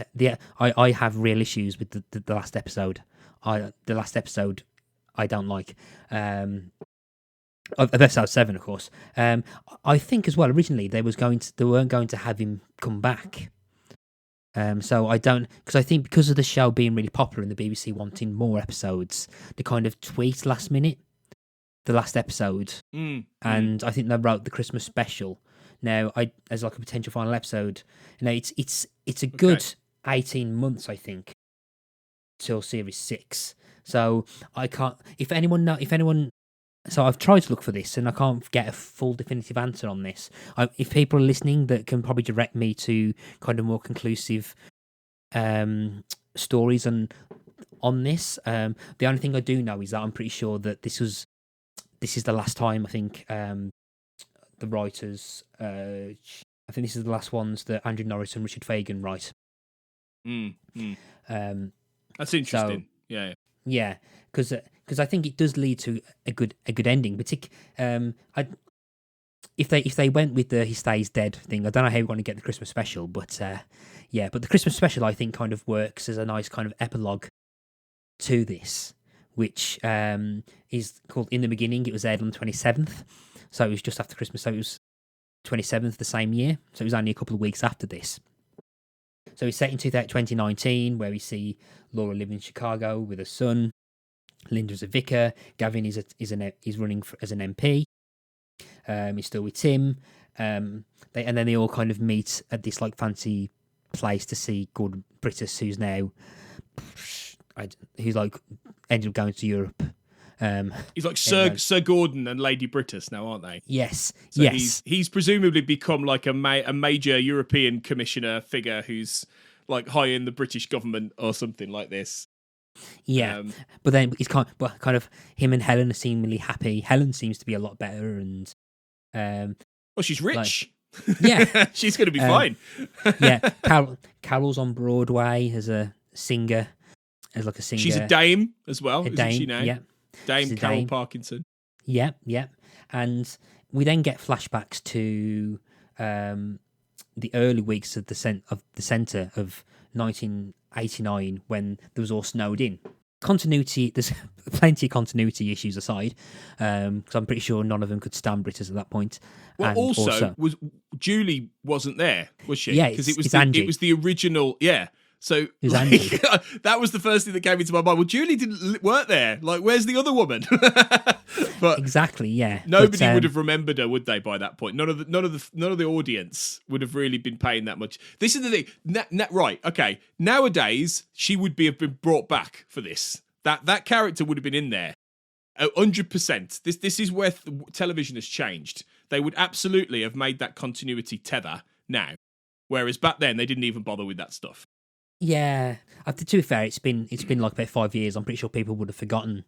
I have real issues with the last episode. The last episode I don't like. Of episode 7, of course. I think as well, originally they weren't going to have him come back. So I don't, because I think because of the show being really popular and the BBC wanting more episodes, they kind of tweaked last minute the last episode, and I think they wrote the Christmas special now as like a potential final episode. It's a good 18 months, I think, till series 6. So I can't. If anyone. So I've tried to look for this, and I can't get a full definitive answer on this. If people are listening that can probably direct me to kind of more conclusive stories on this. The only thing I do know is that I'm pretty sure that this is the last time, I think, the writers. I think this is the last ones that Andrew Norris and Richard Fagan write. That's interesting. So, yeah, because I think it does lead to a good ending. If they went with the he stays dead thing, I don't know how we're going to get the Christmas special, but the Christmas special I think kind of works as a nice kind of epilogue to this, which is called In the Beginning. It was aired on the 27th, so it was just after Christmas. So it was 27th the same year. So it was only a couple of weeks after this. So it's set in 2019, where we see Laura living in Chicago with her son. Linda's a vicar. Gavin is running as an MP. He's still with Tim. And then they all kind of meet at this like fancy place to see Gordon Brittas, who's like ended up going to Europe. He's like Sir Gordon and Lady Brittas now, aren't they? Yes. So yes. He's presumably become like a major European commissioner figure who's like high in the British government or something like this. Yeah, but then he's kind of him and Helen are seemingly happy. Helen seems to be a lot better, and well, she's rich. Yeah, she's going to be fine. Yeah, Carol's on Broadway as a singer. as like a singer. She's a dame as well, isn't dame, she now? yeah. Dame She's a Carol dame. Parkinson. Yeah, yeah. And we then get flashbacks to the early weeks of the centre of 1989 when there was all snowed in. Continuity, there's plenty of continuity issues aside, because I'm pretty sure none of them could stand Brittas at that point. Well, And also was Julie wasn't there, was she? Yeah, because it's Angie. it was the original. Yeah, so was Angie. that was the first thing that came into my mind. Well, Julie didn't work there. Like, where's the other woman? But exactly, yeah. nobody would have remembered her, would they? By that point, none of the audience would have really been paying that much. This is the thing. Right? Okay. Nowadays, she would have been brought back for this. That character would have been in there. 100%. This is where television has changed. They would absolutely have made that continuity tether now, whereas back then they didn't even bother with that stuff. Yeah, to be fair, it's been like about 5 years. I'm pretty sure people would have forgotten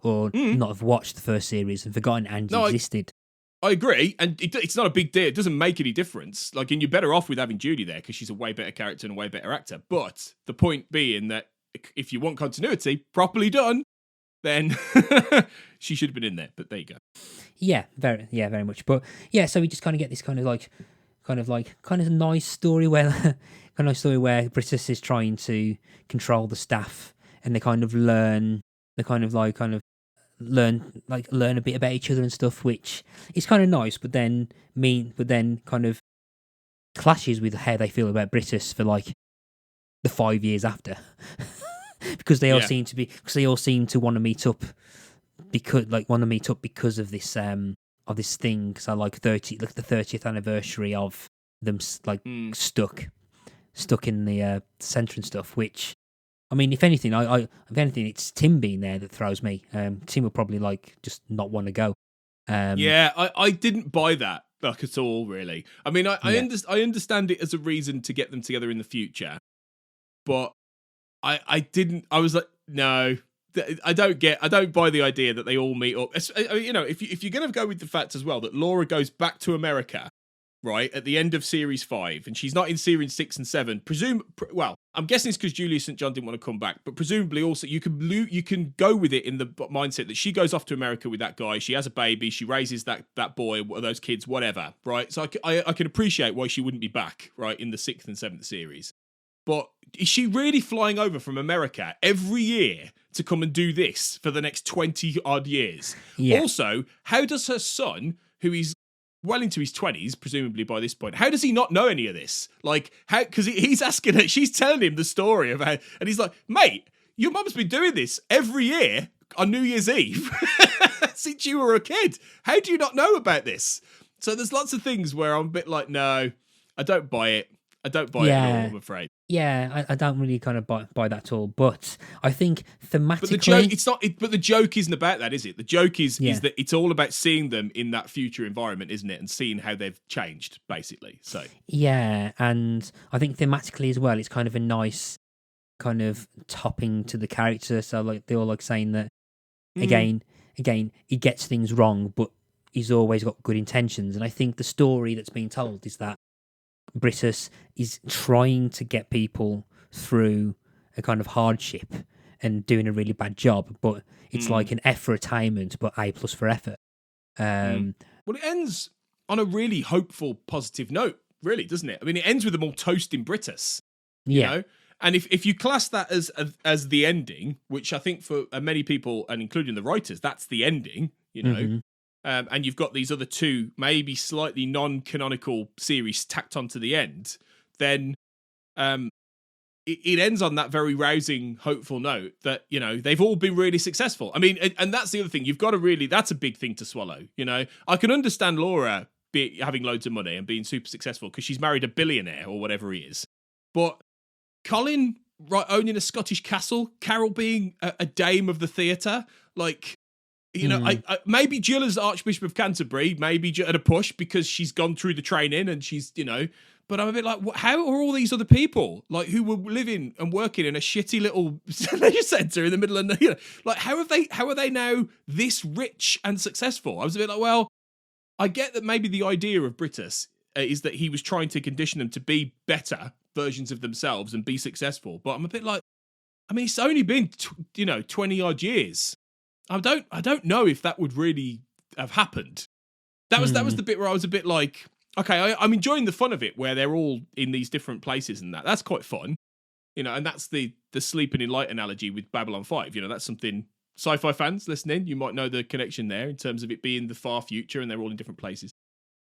or not have watched the first series and forgotten Angie existed. I agree, and it's not a big deal. It doesn't make any difference. Like, and you're better off with having Judy there because she's a way better character and a way better actor. But the point being that if you want continuity properly done, then she should have been in there. But there you go. Yeah, very much. But yeah, so we just kind of get this kind of nice story where Brittas is trying to control the staff, and they kind of learn a bit about each other and stuff, which is kind of nice. But then kind of clashes with how they feel about Brittas for like the 5 years after, because they all seem to want to meet up because of this thing. So like the 30th anniversary of them stuck in the centre and stuff. Which, I mean, if anything, it's Tim being there that throws me. Tim will probably just not want to go. I didn't buy that at all, really. I mean, I understand it as a reason to get them together in the future, but I didn't. I was like, no, I don't buy the idea that they all meet up. If you're going to go with the fact as well that Laura goes back to America, right, at the end of series 5, and she's not in series 6 and 7. I'm guessing it's because Julia St. John didn't want to come back, but presumably also you can go with it in the mindset that she goes off to America with that guy, she has a baby, she raises that boy or those kids, whatever, right? So I can appreciate why she wouldn't be back, right, in the 6th and 7th series. But is she really flying over from America every year to come and do this for the next 20 odd years? Yeah. Also, how does her son, who is well into his 20s, presumably by this point, how does he not know any of this? Like, how? Because he's asking her, she's telling him the story of how, and he's like, mate, your mum's been doing this every year on New Year's Eve since you were a kid. How do you not know about this? So there's lots of things where I'm a bit like, no, I don't buy it. I don't buy it at all, I'm afraid. Yeah, I don't really kind of buy that at all. But I think thematically, but the joke, but the joke isn't about that, is it? The joke is that it's all about seeing them in that future environment, isn't it? And seeing how they've changed, basically. So yeah, and I think thematically as well, it's kind of a nice kind of topping to the character. So like they're all saying that again, he gets things wrong, but he's always got good intentions. And I think the story that's being told is that Brittas is trying to get people through a kind of hardship and doing a really bad job, but it's like an F for attainment, but A+ for effort. Well, it ends on a really hopeful, positive note, really, doesn't it? I mean, it ends with them all toasting Brittas. You know? And if you class that as the ending, which I think for many people, and including the writers, that's the ending, you know. Mm-hmm. And you've got these other two, maybe slightly non-canonical series tacked onto the end, then it ends on that very rousing, hopeful note that, you know, they've all been really successful. I mean, and that's the other thing. You've got to really, that's a big thing to swallow, you know. I can understand Laura having loads of money and being super successful because she's married a billionaire or whatever he is. But Colin owning a Scottish castle, Carol being a dame of the theatre, like... You know, I maybe Jill is Archbishop of Canterbury, maybe at a push because she's gone through the training and she's, you know, but I'm a bit like, how are all these other people, like, who were living and working in a shitty little leisure centre in the middle of, you know, like, how are they now this rich and successful? I was a bit like, well, I get that maybe the idea of Brittas is that he was trying to condition them to be better versions of themselves and be successful, but I'm a bit like, I mean, it's only been 20 odd years. I don't know if that would really have happened. That was the bit where I was a bit like, okay, I'm enjoying the fun of it, where they're all in these different places and that's quite fun, and that's the sleeping in light analogy with Babylon 5. That's something sci-fi fans listening, you might know the connection there in terms of it being the far future and they're all in different places.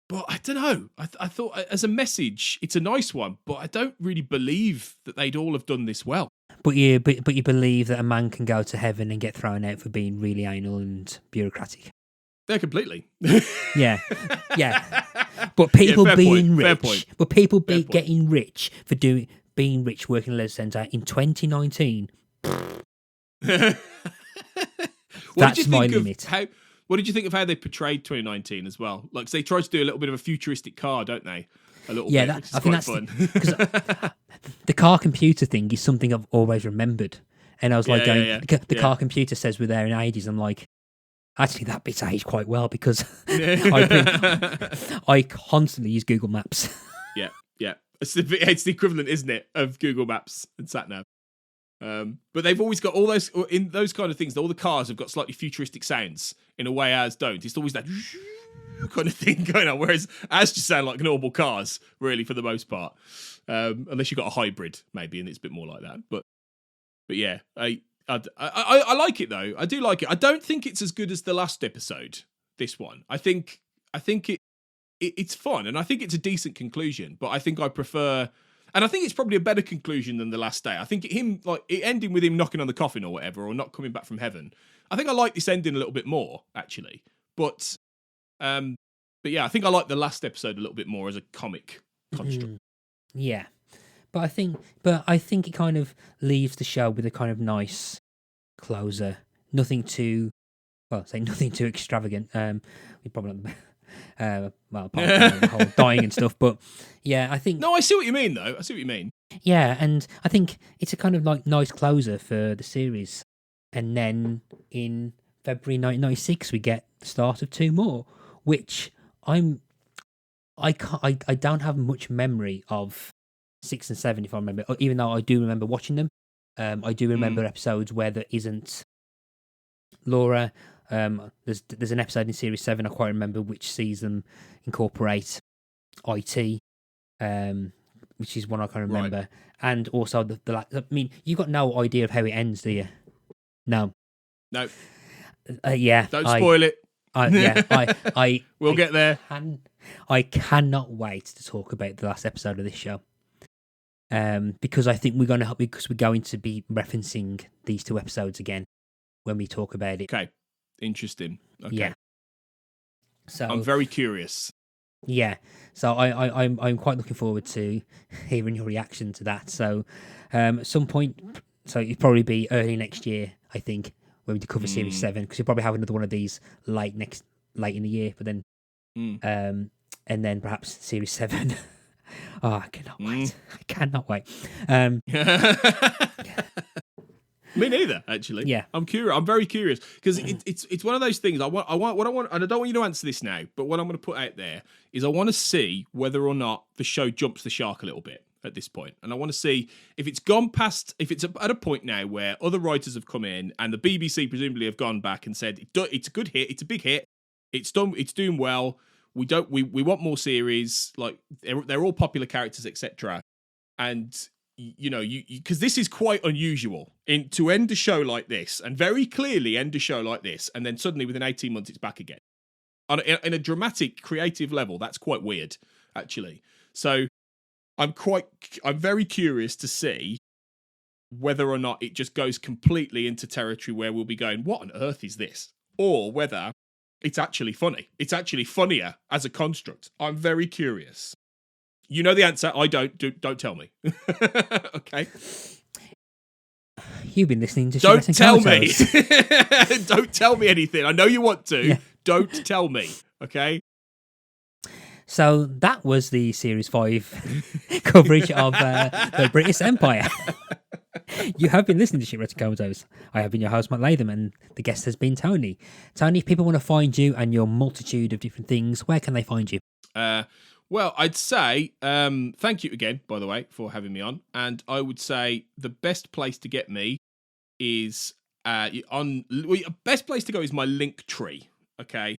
But I don't know. I thought as a message, it's a nice one, but I don't really believe that they'd all have done this well. But you believe that a man can go to heaven and get thrown out for being really anal and bureaucratic. Yeah, completely. Yeah. But people being fair rich. point. But people getting rich for being rich working in a leisure centre in 2019. That's my limit. What did you think of how they portrayed 2019 as well? Like, they tried to do a little bit of a futuristic car, don't they? A little bit, which is quite fun. The car computer thing is something I've always remembered. And I was like, the car computer says we're there in ages. I'm like, actually, that bit's aged quite well because I constantly use Google Maps. Yeah. It's the equivalent, isn't it, of Google Maps and SatNav. But they've always got all those, in those kind of things, all the cars have got slightly futuristic sounds in a way ours don't. It's always that kind of thing going on, whereas ours just sound like normal cars, really, for the most part. Unless you've got a hybrid, maybe, and it's a bit more like that. But yeah, I like it, though. I do like it. I don't think it's as good as the last episode, this one. I think it's fun, and I think it's a decent conclusion, but I think I prefer... And I think it's probably a better conclusion than the last day. I think it ending with him knocking on the coffin or whatever, or not coming back from heaven. I think I like this ending a little bit more, actually. But yeah, I think I like the last episode a little bit more as a comic construct. Yeah, but I think it kind of leaves the show with a kind of nice closer. Nothing too extravagant. We probably not. Apart from the whole dying and stuff, but yeah, I think... No, I see what you mean, though. I see what you mean. Yeah, and I think it's a kind of like nice closer for the series. And then in February 1996, we get the start of 2 more, which I don't have much memory of 6 and 7, if I remember, even though I do remember watching them. I do remember episodes where there isn't Laura. There's an episode in Series 7, I quite remember, which sees them incorporate IT, which is one I can remember. Right. And also, I mean, you got no idea of how it ends, do you? No. Yeah. Don't spoil it. We'll get there. I cannot wait to talk about the last episode of this show. Because I think we're going to be referencing these 2 episodes again when we talk about it. Okay. Interesting. Okay. Yeah. So I'm very curious. Yeah. So I'm quite looking forward to hearing your reaction to that. So at some point, so it'll probably be early next year, I think, when we cover Series 7, because you'll probably have another one of these late in the year. But then, and then perhaps Series 7. Oh, I cannot wait. I cannot wait. Me neither, actually. Yeah, I'm curious. I'm very curious because it's one of those things. I want, and I don't want you to answer this now. But what I'm going to put out there is I want to see whether or not the show jumps the shark a little bit at this point, and I want to see if it's gone past, if it's at a point now where other writers have come in and the BBC presumably have gone back and said it's a good hit, it's a big hit, it's done, it's doing well. We want more series. Like they're all popular characters, etc. And because this is quite unusual to end a show like this, and very clearly end a show like this, and then suddenly within 18 months it's back again. In a dramatic, creative level, that's quite weird, actually. So I'm very curious to see whether or not it just goes completely into territory where we'll be going, what on earth is this? Or whether it's actually funny. It's actually funnier as a construct. I'm very curious. You know the answer. I don't. Don't tell me. Okay. You've been listening to. Don't tell me. Don't tell me anything. I know you want to. Yeah. Don't tell me. Okay. So that was the Series 5 coverage of the Brittas Empire. You have been listening to Shipwrecked Comatose. I have been your host, Matt Latham, and the guest has been Tony. Tony, if people want to find you and your multitude of different things, where can they find you? Well, I'd say thank you again, by the way, for having me on. And I would say the best place to get me is best place to go is my link tree. Okay,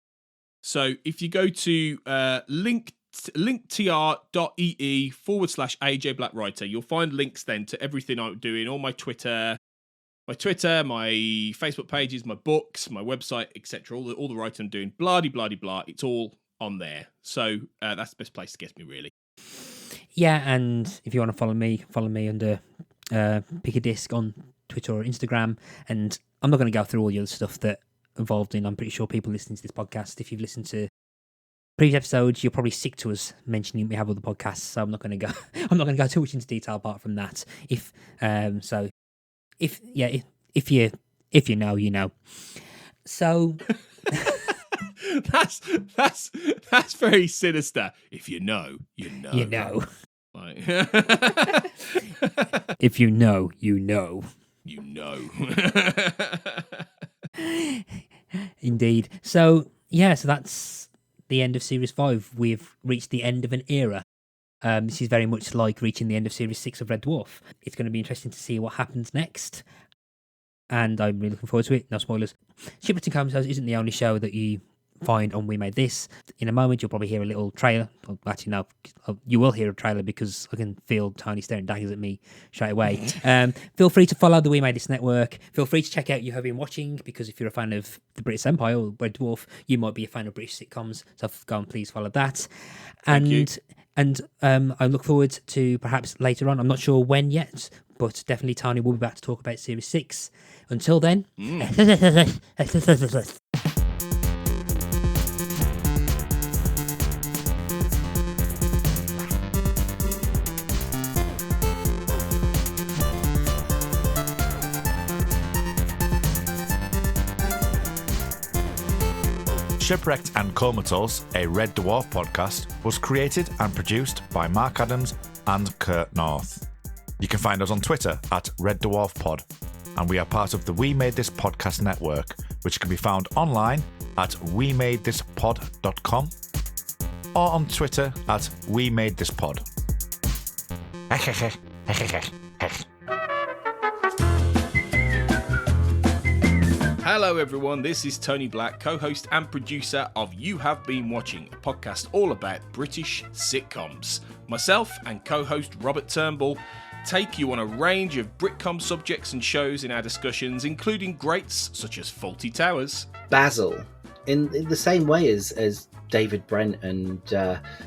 so if you go to linktr.ee/AJ Black Writer, you'll find links then to everything I'm doing, all my Twitter, my Facebook pages, my books, my website, etc. All the writing I'm doing, blah blah blah. It's all on there. So that's the best place to get me, really. Yeah, and if you want to follow me under Pick a Disc on Twitter or Instagram. And I'm not going to go through all the other stuff that involved in. I'm pretty sure people listening to this podcast, if you've listened to previous episodes, you're probably sick to us mentioning we have other podcasts. So I'm not going to go. I'm not going to go too much into detail apart from that. If you know, you know. So that's very sinister. If you know, you know. You know. Like... If you know, you know. You know. Indeed. So that's the end of Series 5. We've reached the end of an era. This is very much like reaching the end of Series 6 of Red Dwarf. It's going to be interesting to see what happens next. And I'm really looking forward to it. No spoilers. Shipwrecked Comatose isn't the only show that you find on We Made This. In a moment, you'll probably hear a little trailer. Well, actually, no, you will hear a trailer because I can feel Tony staring daggers at me straight away. Feel free to follow the We Made This network. Feel free to check out You Have Been Watching, because if you're a fan of the Brittas Empire or Red Dwarf, you might be a fan of British sitcoms. So go and please follow that. And I look forward to perhaps later on. I'm not sure when yet, but definitely Tony will be back to talk about Series 6. Until then... Shipwrecked and Comatose, a Red Dwarf podcast, was created and produced by Mark Adams and Kurt North. You can find us on Twitter at Red Dwarf Pod, and we are part of the We Made This podcast network, which can be found online at wemadethispod.com or on Twitter at We Made This Pod. Hello everyone, this is Tony Black, co-host and producer of You Have Been Watching, a podcast all about British sitcoms. Myself and co-host Robert Turnbull take you on a range of Britcom subjects and shows in our discussions, including greats such as Fawlty Towers. Basil, in the same way as David Brent and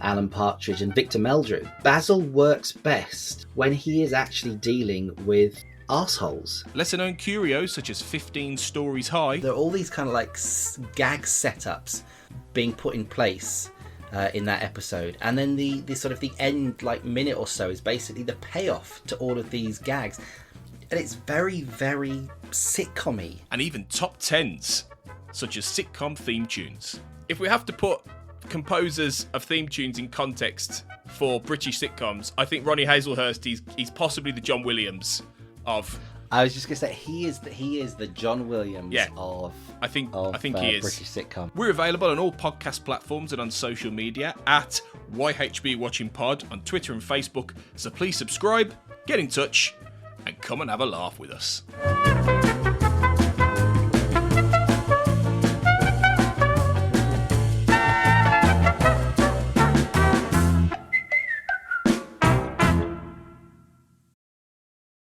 Alan Partridge and Victor Meldrew, Basil works best when he is actually dealing with arseholes. Lesser known curios such as 15 Stories High. There are all these kind of like gag setups being put in place in that episode, and then the sort of the end like minute or so is basically the payoff to all of these gags, and it's very, very sitcom-y. And even top 10s such as sitcom theme tunes. If we have to put composers of theme tunes in context for British sitcoms, I think Ronnie Hazelhurst he's possibly the John Williams of... I was just going to say, he is the John Williams of I think he is. British sitcom. We're available on all podcast platforms and on social media at YHB Watching Pod on Twitter and Facebook. So please subscribe, get in touch, and come and have a laugh with us.